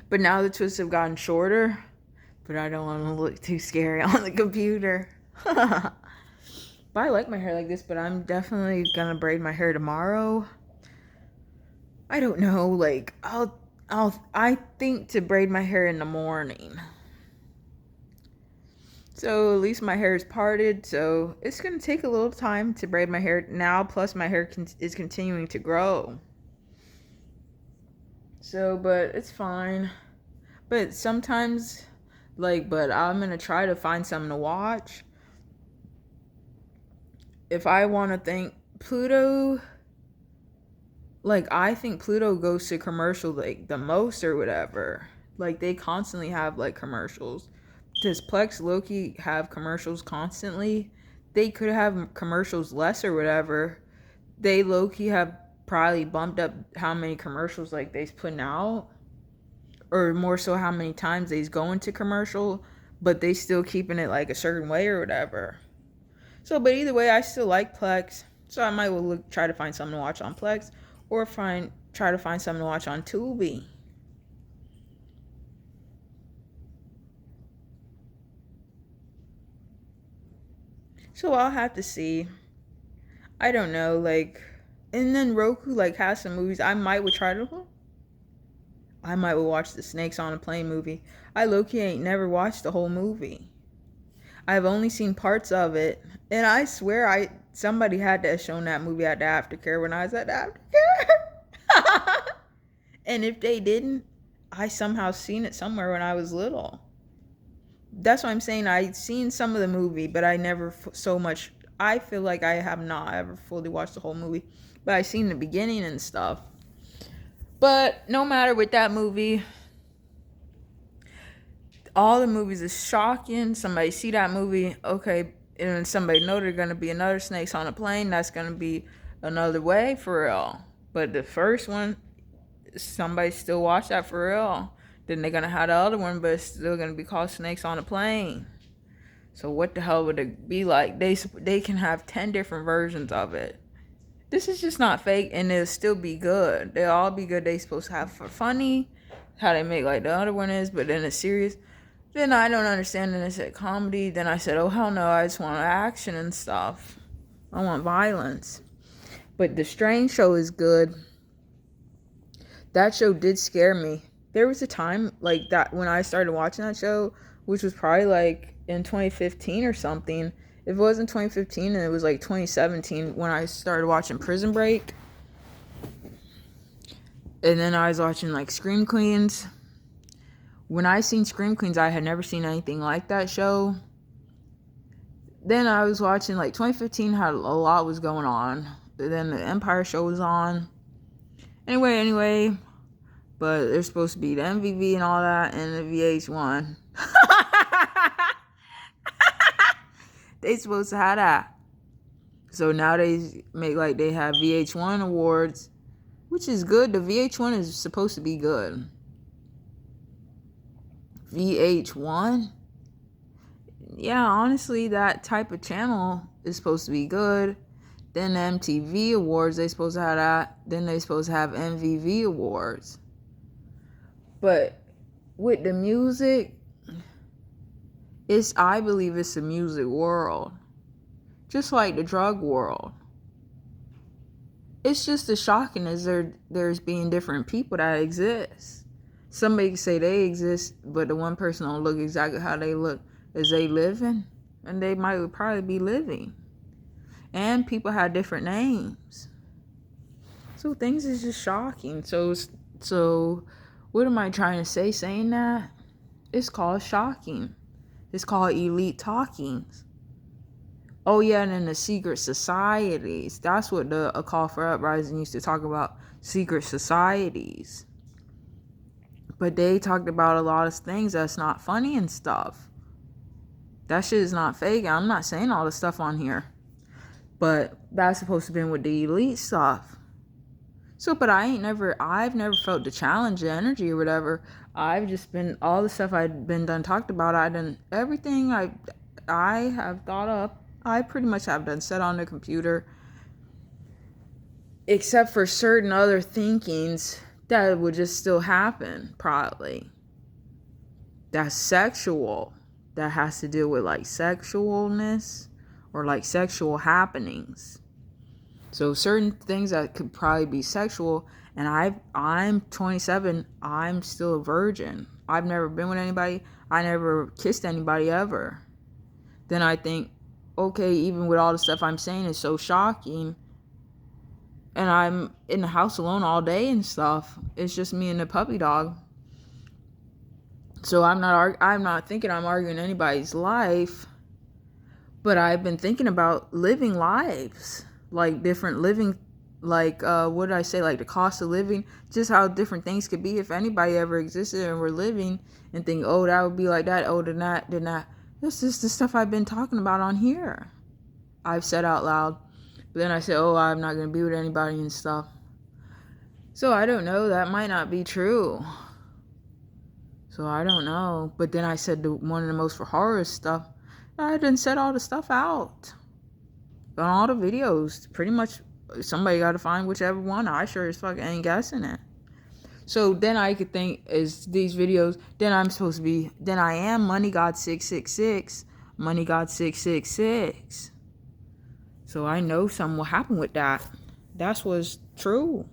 But now the twists have gotten shorter, but I don't want to look too scary on the computer. But I like my hair like this, but I'm definitely gonna braid my hair tomorrow. I don't know, like, I think to braid my hair in the morning. So at least my hair is parted, so it's going to take a little time to braid my hair now, plus my hair is continuing to grow. So, but it's fine. But sometimes, like, but I'm going to try to find something to watch. If I want to think Pluto, like, I think Pluto goes to commercial, like, the most or whatever. Like, they constantly have, like, commercials. Does Plex Loki have commercials constantly? They could have commercials less or whatever. They Loki have probably bumped up how many commercials like they's putting out, or more so how many times they's going to commercial, but they still keeping it like a certain way or whatever. So, but either way, I still like Plex, so I might well try to find something to watch on Plex, or try to find something to watch on Tubi. So I'll have to see. I don't know, like, and then Roku like has some movies I might would watch the Snakes on a Plane movie. I low-key ain't never watched the whole movie. I've only seen parts of it, and I swear somebody had to have shown that movie at the aftercare when I was at the aftercare. And if they didn't, I somehow seen it somewhere when I was little. That's what I'm saying. I seen some of the movie, but I never so much. I feel like I have not ever fully watched the whole movie, but I seen the beginning and stuff. But no matter with that movie, all the movies is shocking. Somebody see that movie, okay, and somebody know there's gonna be another Snakes on a Plane. That's gonna be another way for real. But the first one, somebody still watch that for real. Then they're gonna have the other one, but it's still gonna be called Snakes on a Plane. So what the hell would it be like? They can have 10 different versions of it. This is just not fake, and it'll still be good. They'll all be good. They supposed to have for funny, how they make like the other one is, but then it's serious. Then I don't understand, and it's a comedy. Then I said, oh hell no, I just want action and stuff. I want violence. But the Strange Show is good. That show did scare me. There was a time like that when I started watching that show, which was probably like in 2015 or something. If it wasn't 2015, and it was like 2017 when I started watching Prison Break. And then I was watching like Scream Queens. When I seen Scream Queens, I had never seen anything like that show. Then I was watching like 2015 had a lot was going on. Then the Empire show was on. Anyway. But there's supposed to be the MVV and all that, and the VH1. They supposed to have that. So now they make like they have VH1 awards, which is good. The VH1 is supposed to be good. VH1? Yeah, honestly, that type of channel is supposed to be good. Then the MTV awards, they supposed to have that. Then they supposed to have MVV awards. But with the music, I believe it's a music world. Just like the drug world. It's just as shocking as there's being different people that exist. Somebody can say they exist, but the one person don't look exactly how they look. Is they living? And they might probably be living. And people have different names. So things is just shocking. So what am I trying to say saying that? It's called shocking. It's called elite talkings. Oh yeah, and then the secret societies. That's what A Call for Uprising used to talk about. Secret societies. But they talked about a lot of things that's not funny and stuff. That shit is not fake. I'm not saying all the stuff on here. But that's supposed to be with the elite stuff. So, but I've never felt the challenge, the energy or whatever. I've just been, all the stuff I've been done talked about, everything I have thought up, I pretty much have done set on the computer. Except for certain other thinkings that would just still happen, probably. That's sexual. That has to deal with like sexualness or like sexual happenings. So certain things that could probably be sexual, and I'm 27, I'm still a virgin. I've never been with anybody. I never kissed anybody ever. Then I think, okay, even with all the stuff I'm saying is so shocking, and I'm in the house alone all day and stuff. It's just me and the puppy dog. So I'm not thinking I'm arguing anybody's life, but I've been thinking about living lives. Like different living, like what did I say, like the cost of living, just how different things could be if anybody ever existed and were living, and think, oh, that would be like that, oh, then that. This is the stuff I've been talking about on here. I've said out loud. But then I said, oh, I'm not going to be with anybody and stuff. So I don't know, that might not be true. So I don't know. But then I said one of the most for horror stuff, I done said all the stuff out. On all the videos, pretty much somebody got to find whichever one. I sure as fuck ain't guessing it. So then I could think, is these videos, then I am Money God 666, Money God 666. So I know something will happen with that. That's what's true.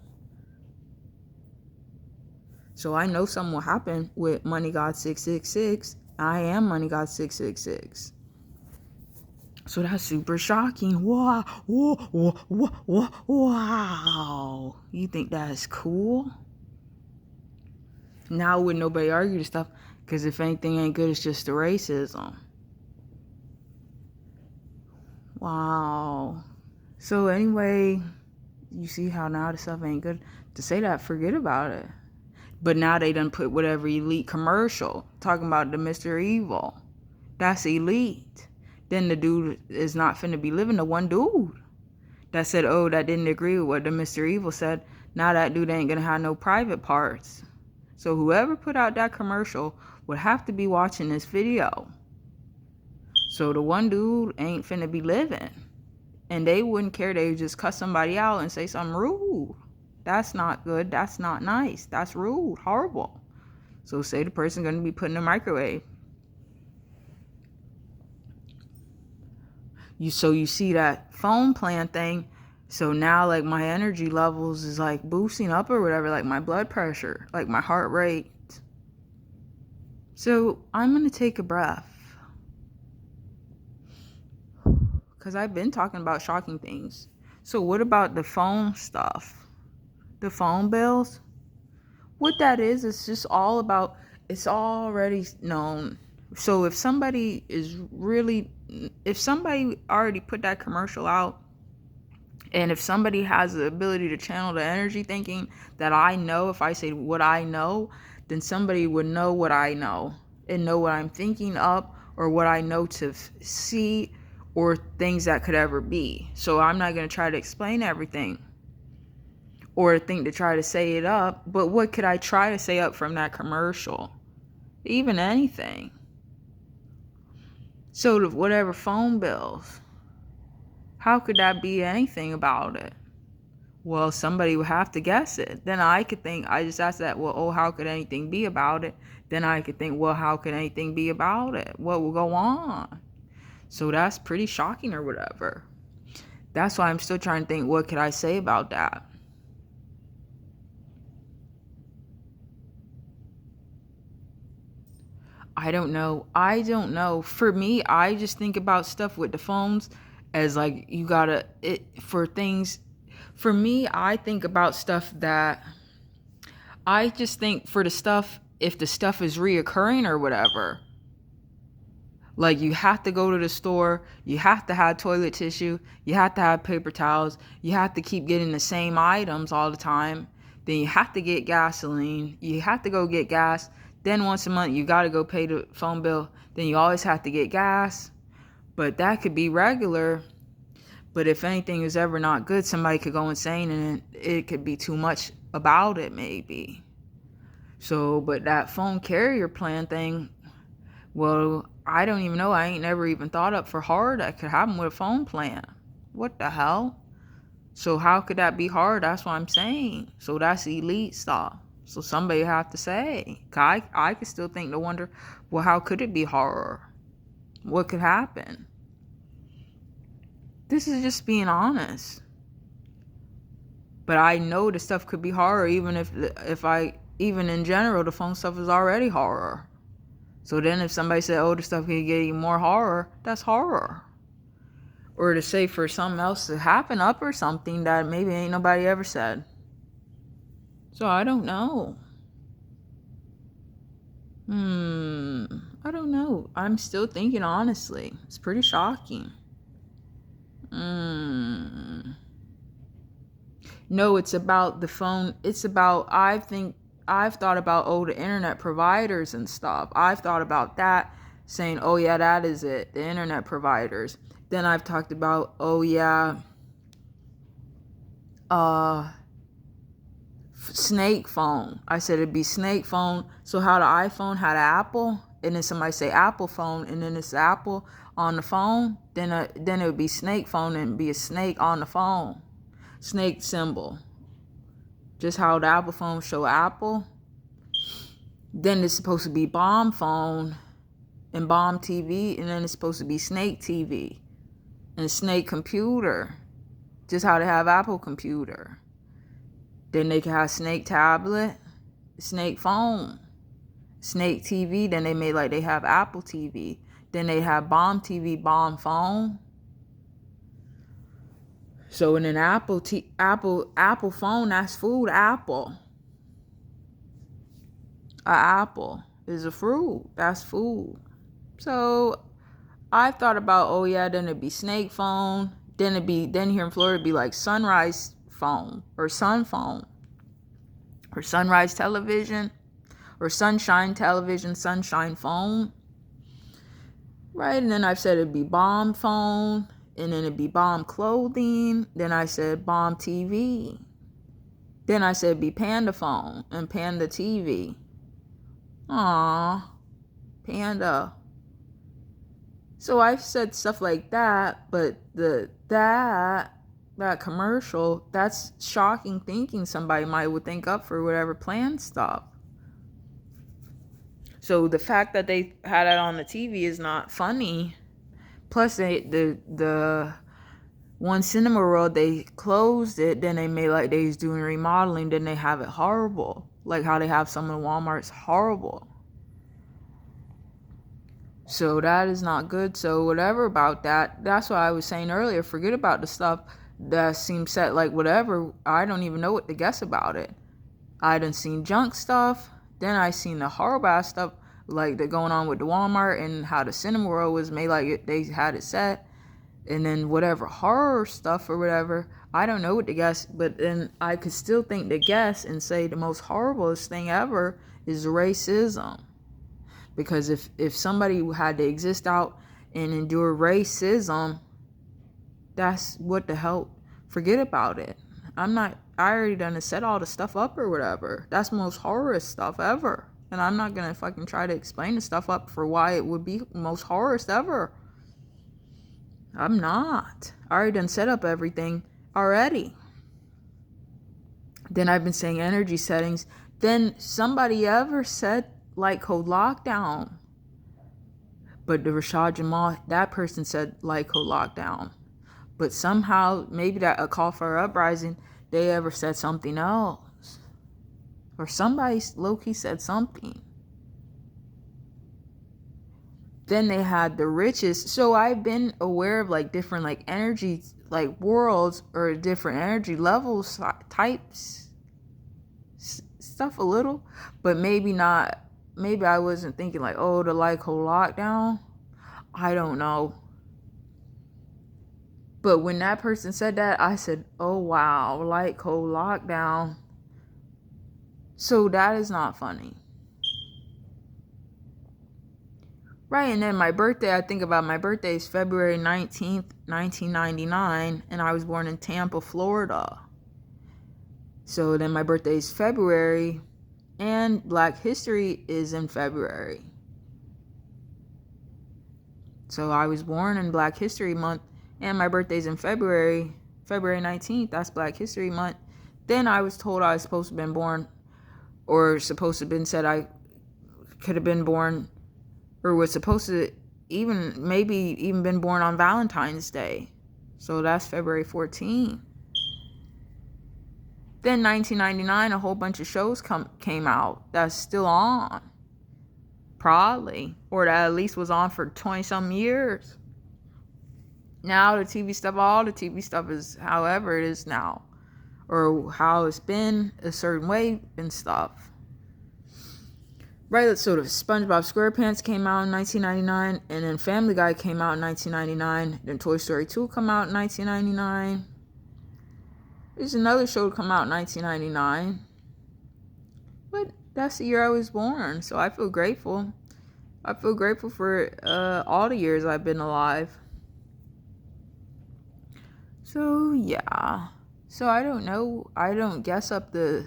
So I know something will happen with Money God 666. I am Money God 666. So that's super shocking. Wow. You think that's cool? Now would nobody argue the stuff, because if anything ain't good, it's just the racism. Wow. So anyway, you see how now the stuff ain't good? To say that, forget about it. But now they done put whatever elite commercial talking about the Mr. Evil. That's elite. Then the dude is not finna be living. The one dude that said, oh, that didn't agree with what the Mr. Evil said. Now that dude ain't gonna have no private parts. So whoever put out that commercial would have to be watching this video. So the one dude ain't finna be living. And they wouldn't care. They would just cuss somebody out and say something rude. That's not good. That's not nice. That's rude. Horrible. So say the person going to be put in the microwave. So you see that phone plan thing. So now like my energy levels is like boosting up or whatever, like my blood pressure, like my heart rate. So I'm going to take a breath. Because I've been talking about shocking things. So what about the phone stuff? The phone bills? What that is, it's just all about, it's already known. So if somebody already put that commercial out, and if somebody has the ability to channel the energy thinking that I know, if I say what I know, then somebody would know what I know and know what I'm thinking up or what I know to see or things that could ever be. So I'm not going to try to explain everything or think to try to say it up. But what could I try to say up from that commercial? Even anything. So whatever phone bills, how could that be anything about it? Well, somebody would have to guess it. Then I could think, I just asked that, well, how could anything be about it? Then I could think, well, how could anything be about it? What will go on? So that's pretty shocking or whatever. That's why I'm still trying to think, what could I say about that? I don't know. For me, I just think about stuff with the phones as like for things. For me, I think about stuff that I just think for the stuff, if the stuff is reoccurring or whatever. Like you have to go to the store, you have to have toilet tissue, you have to have paper towels, you have to keep getting the same items all the time. Then you have to get gasoline, you have to go get gas. Then once a month you got to go pay the phone bill. Then you always have to get gas. But that could be regular. But if anything is ever not good, somebody could go insane and it could be too much about it maybe. So, but that phone carrier plan thing, well, I don't even know. I ain't never even thought up for horror that could happen with a phone plan. What the hell? So how could that be hard? That's what I'm saying. So that's elite stuff. So somebody have to say. I could still think to wonder, well, how could it be horror? What could happen? This is just being honest. But I know the stuff could be horror, even even in general, the phone stuff is already horror. So then if somebody said, oh, the stuff can get even more horror, that's horror. Or to say for something else to happen up or something that maybe ain't nobody ever said. So I don't know. I don't know. I'm still thinking honestly. It's pretty shocking. No, it's about the phone. It's about, I've thought about, the internet providers and stuff. I've thought about that, saying, oh yeah, that is it, the internet providers. Then I've talked about, Snake phone. I said it'd be Snake phone. So how the iPhone had an Apple, and then somebody say Apple phone, and then it's Apple on the phone, then it would be Snake phone and be a snake on the phone. Snake symbol. Just how the Apple phone show Apple. Then it's supposed to be Bomb phone and Bomb TV, and then it's supposed to be Snake TV and Snake computer. Just how they have Apple computer. Then they can have Snake tablet, Snake phone, Snake TV. Then they made like they have Apple TV. Then they have Bomb TV, Bomb phone. So in an Apple phone, that's food. Apple. An apple is a fruit. That's food. So I thought about, then it'd be Snake phone. Then here in Florida it'd be like Sunrise phone or Sun phone or Sunrise television or Sunshine television, Sunshine phone. Right, and then I've said it'd be Bomb phone, and then it'd be Bomb clothing. Then I said Bomb TV. Then I said it'd be Panda phone and Panda TV. Aww, Panda. So I've said stuff like that, but that commercial, that's shocking thinking somebody might would think up for whatever plan stuff. So the fact that they had it on the TV is not funny. Plus, the one Cinema World, they closed it. Then they made like they was doing remodeling. Then they have it horrible, like how they have some of the Walmart's horrible. So that is not good. So whatever about that. That's what I was saying earlier. Forget about the stuff that seems set like whatever. I don't even know what to guess about it. I done seen junk stuff. Then I seen the horrible ass stuff like that going on with the Walmart and how the Cinema World was made like they had it set. And then whatever horror stuff or whatever, I don't know what to guess. But then I could still think to guess and say the most horriblest thing ever is racism. Because if somebody had to exist out and endure racism, that's what the hell. Forget about it. I already done set all the stuff up or whatever. That's the most horror stuff ever. And I'm not going to fucking try to explain the stuff up for why it would be most horrorest ever. I'm not. I already done set up everything already. Then I've been saying energy settings. Then somebody ever said light code lockdown. But the Rashad Jamal, that person said light code lockdown. But somehow, maybe that a call for uprising, they ever said something else. Or somebody low-key said something. Then they had the richest. So I've been aware of like different like energy, like worlds or different energy levels, types, stuff a little. But maybe not. Maybe I wasn't thinking like, oh, the light code lockdown. I don't know. But when that person said that, I said, oh, wow, light code lockdown. So that is not funny. Right, and then my birthday, I think about my birthday is February 19th, 1999, and I was born in Tampa, Florida. So then my birthday is February, and Black History is in February. So I was born in Black History Month, and my birthday's in February 19th, that's Black History Month. Then I was told I was supposed to have been born, or supposed to have been said I could have been born, or was supposed to maybe even been born on Valentine's Day. So that's February 14th. Then 1999, a whole bunch of shows came out that's still on. Probably. Or that at least was on for 20-some years. Now the TV stuff, all the TV stuff is however it is now. Or how it's been a certain way and stuff. Right, so the SpongeBob SquarePants came out in 1999. And then Family Guy came out in 1999. Then Toy Story 2 came out in 1999. There's another show to come out in 1999. But that's the year I was born. So I feel grateful. I feel grateful for all the years I've been alive. So, yeah. So, I don't know. I don't guess up the,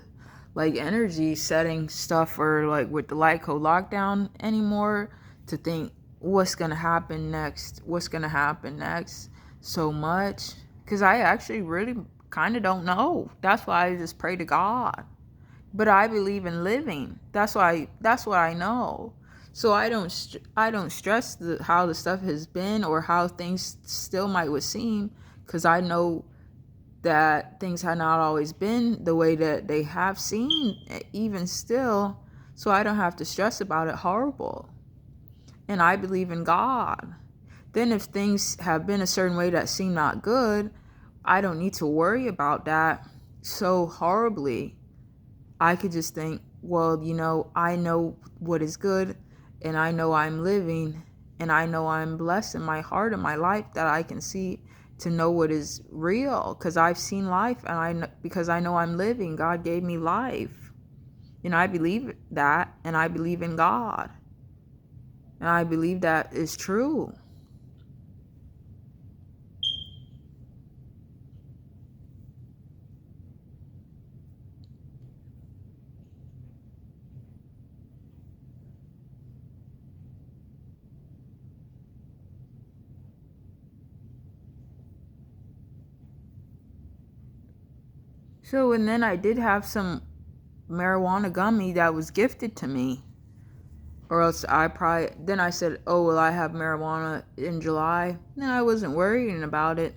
like, energy setting stuff or, like, with the light code lockdown anymore to think what's going to happen next. What's going to happen next so much. Because I actually really kind of don't know. That's why I just pray to God. But I believe in living. That's what I know. So I don't stress how the stuff has been or how things still might would seem, because I know that things have not always been the way that they have seemed, even still. So I don't have to stress about it horrible. And I believe in God. Then if things have been a certain way that seem not good, I don't need to worry about that so horribly. I could just think, well, I know what is good, and I know I'm living, and I know I'm blessed in my heart and my life that I can see to know what is real, because I've seen life, and because I know I'm living. God gave me life, and I believe that, and I believe in God, and I believe that is true. So, and then I did have some marijuana gummy that was gifted to me. Or else then I said, oh, will I have marijuana in July? Then I wasn't worrying about it.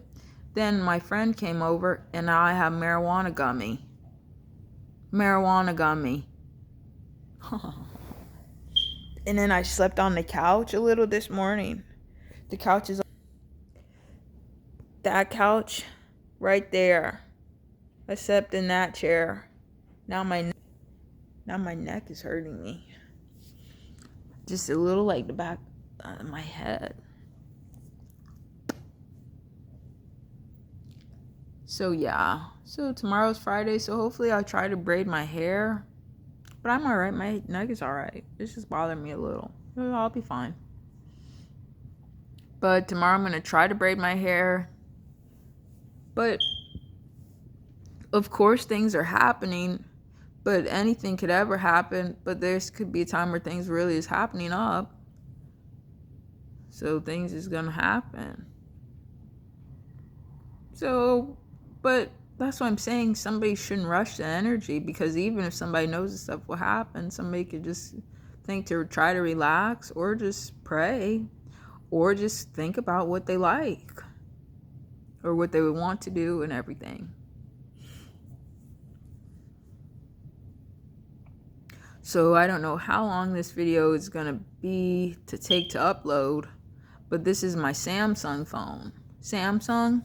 Then my friend came over and now I have marijuana gummy. Marijuana gummy. And then I slept on the couch a little this morning. The couch is that couch right there. I slept in that chair. Now my neck is hurting me. Just a little like the back of my head. So yeah. So tomorrow's Friday, so hopefully I'll try to braid my hair. But I'm alright. My neck is alright. It's just bothering me a little. I'll be fine. But tomorrow I'm going to try to braid my hair. But of course things are happening. But anything could ever happen. But there could be a time where things really is happening up. So things is going to happen. So, but that's what I'm saying. Somebody shouldn't rush the energy, because even if somebody knows this stuff will happen, somebody could just think to try to relax, or just pray, or just think about what they like or what they would want to do and everything. So I don't know how long this video is going to be to take to upload, but this is my Samsung phone. Samsung.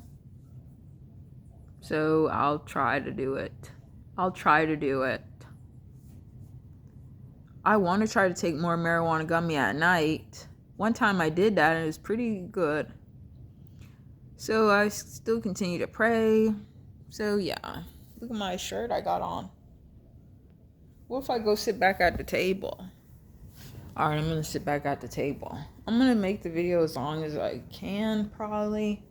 So I'll try to do it. I want to try to take more marijuana gummy at night. One time I did that and it was pretty good. So I still continue to pray. So yeah. Look at my shirt I got on. What if I go sit back at the table? Alright, I'm going to sit back at the table. I'm going to make the video as long as I can, probably.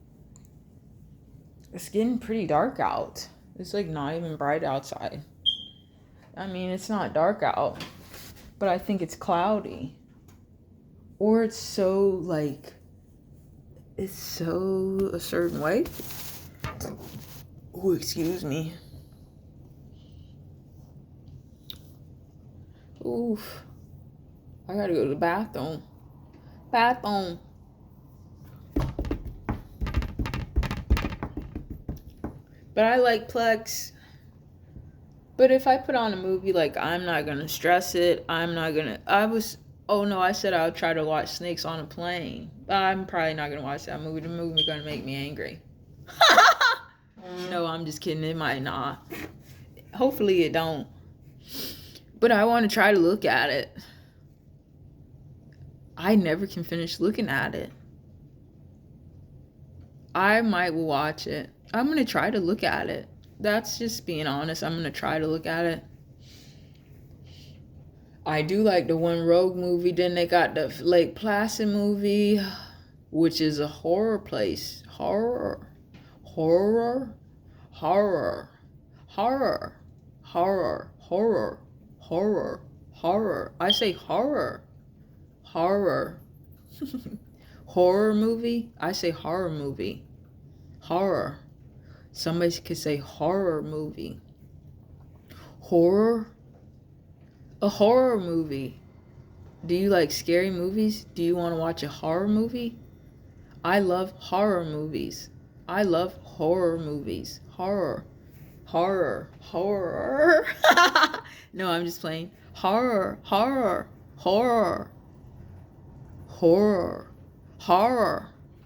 It's getting pretty dark out. It's like not even bright outside. I mean, it's not dark out, but I think it's cloudy. Or it's so like, it's so a certain way. Oh, excuse me. Oof. I gotta go to the bathroom. But I like Plex. But if I put on a movie, like, I'm not going to stress it. I said I would try to watch Snakes on a Plane. I'm probably not going to watch that movie. The movie is going to make me angry. No, I'm just kidding. It might not. Hopefully it don't. But I want to try to look at it. I never can finish looking at it. I might watch it. I'm going to try to look at it. That's just being honest. I'm going to try to look at it. I do like the one Rogue movie. Then they got the Lake Placid movie, which is a horror place. Horror. I say horror. Horror movie? I say horror movie. Horror. Somebody could say horror movie. Horror? A horror movie. Do you like scary movies? Do you want to watch a horror movie? I love horror movies. Horror. No, I'm just playing. Horror.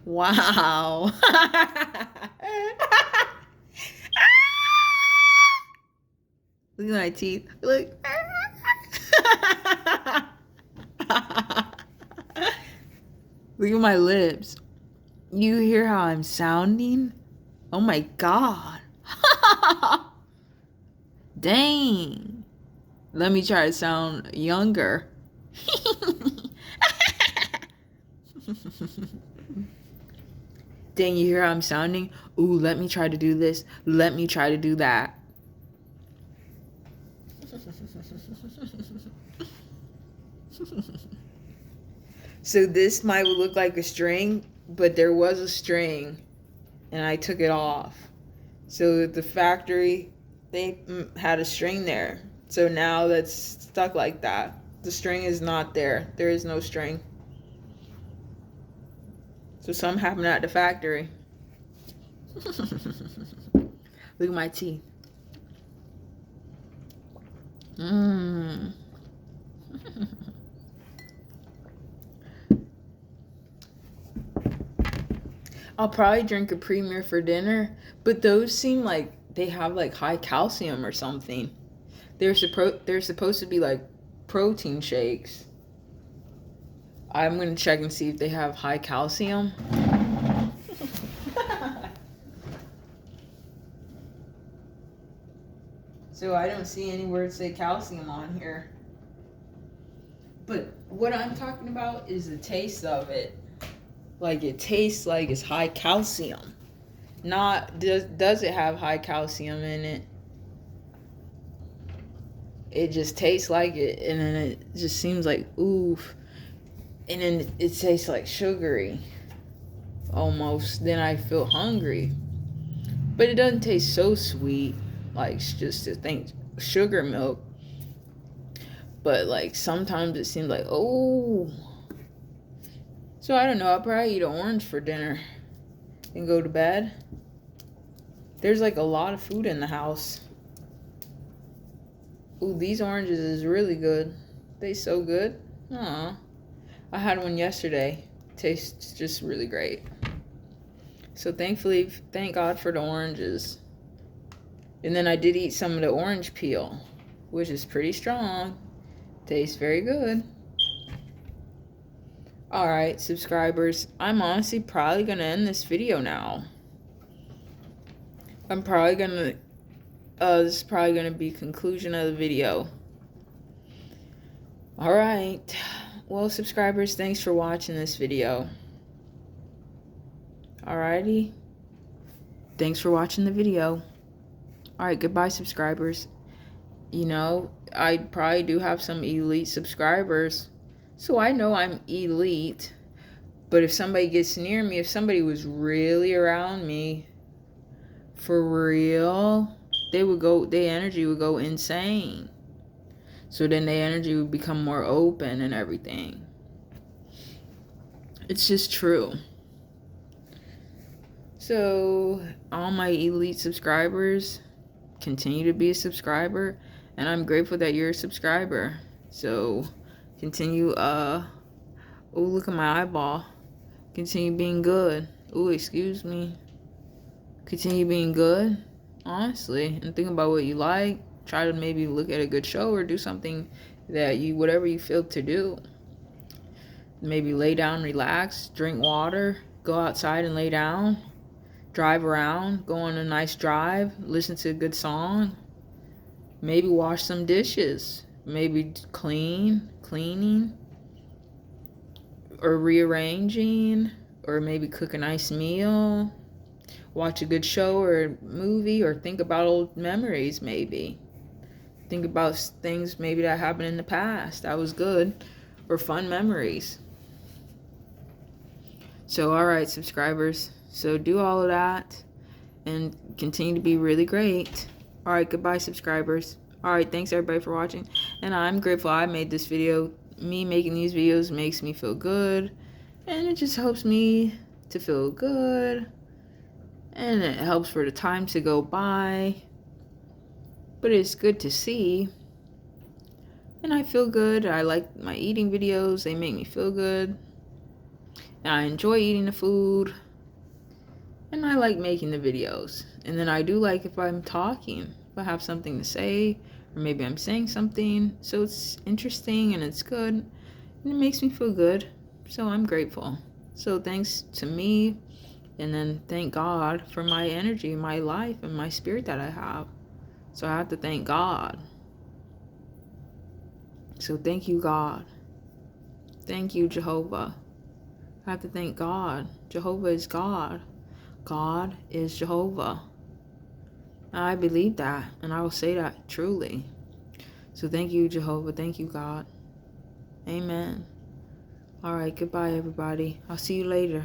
Wow. Look at my teeth. Look. Look at my lips. You hear how I'm sounding? Oh my God. Dang. Let me try to sound younger. Dang, you hear how I'm sounding? Ooh, let me try to do this. Let me try to do that. So this might look like a string, but there was a string and I took it off. So at the factory, they had a string there. So now that's stuck like that. The string is not there. There is no string. So something happened at the factory. Look at my teeth. I'll probably drink a Premier for dinner, but those seem like they have like high calcium or something. They're supposed to be like protein shakes. I'm gonna check and see if they have high calcium. So I don't see any words say calcium on here. But what I'm talking about is the taste of it. Like it tastes like it's high calcium. Not does it have high calcium in it? It just tastes like it, and then it just seems like oof. And then it tastes like sugary. Almost. Then I feel hungry. But it doesn't taste so sweet. Like just to think sugar milk. But like sometimes it seems like oh. So I don't know, I'll probably eat an orange for dinner and go to bed. There's like a lot of food in the house. Ooh, these oranges is really good. They so good. Aw. I had one yesterday. Tastes just really great. So thank God for the oranges. And then I did eat some of the orange peel, which is pretty strong. Tastes very good. Alright, subscribers. I'm honestly probably going to end this video now. I'm probably going to... this is probably going to be conclusion of the video. Alright. Well, subscribers, thanks for watching this video. Alrighty. Thanks for watching the video. Alright, goodbye, subscribers. You know, I probably do have some elite subscribers. So I know I'm elite. But if somebody gets near me, if somebody was really around me, for real, their energy would go insane. So then their energy would become more open and everything. It's just true. So all my elite subscribers, continue to be a subscriber. And I'm grateful that you're a subscriber. So continue, oh, look at my eyeball. Continue being good. Oh, excuse me. Continue being good, honestly, and think about what you like. Try to maybe look at a good show or do something that whatever you feel to do. Maybe lay down, relax, drink water, go outside and lay down, drive around, go on a nice drive, listen to a good song, maybe wash some dishes, maybe cleaning, or rearranging, or maybe cook a nice meal. Watch a good show or movie, or think about old memories maybe. Think about things maybe that happened in the past that was good, or fun memories. So alright, subscribers. So do all of that and continue to be really great. Alright, goodbye, subscribers. Alright, thanks everybody for watching. And I'm grateful I made this video. Me making these videos makes me feel good. And it just helps me to feel good. And it helps for the time to go by. But it's good to see. And I feel good. I like my eating videos. They make me feel good. And I enjoy eating the food. And I like making the videos. And then I do like if I'm talking. If I have something to say. Or maybe I'm saying something. So it's interesting and it's good. And it makes me feel good. So I'm grateful. So thanks to me. And then thank God for my energy, my life, and my spirit that I have. So I have to thank God. So thank you, God. Thank you, Jehovah. I have to thank God. Jehovah is God. God is Jehovah. I believe that, and I will say that truly. So thank you, Jehovah. Thank you, God. Amen. All right, goodbye, everybody. I'll see you later.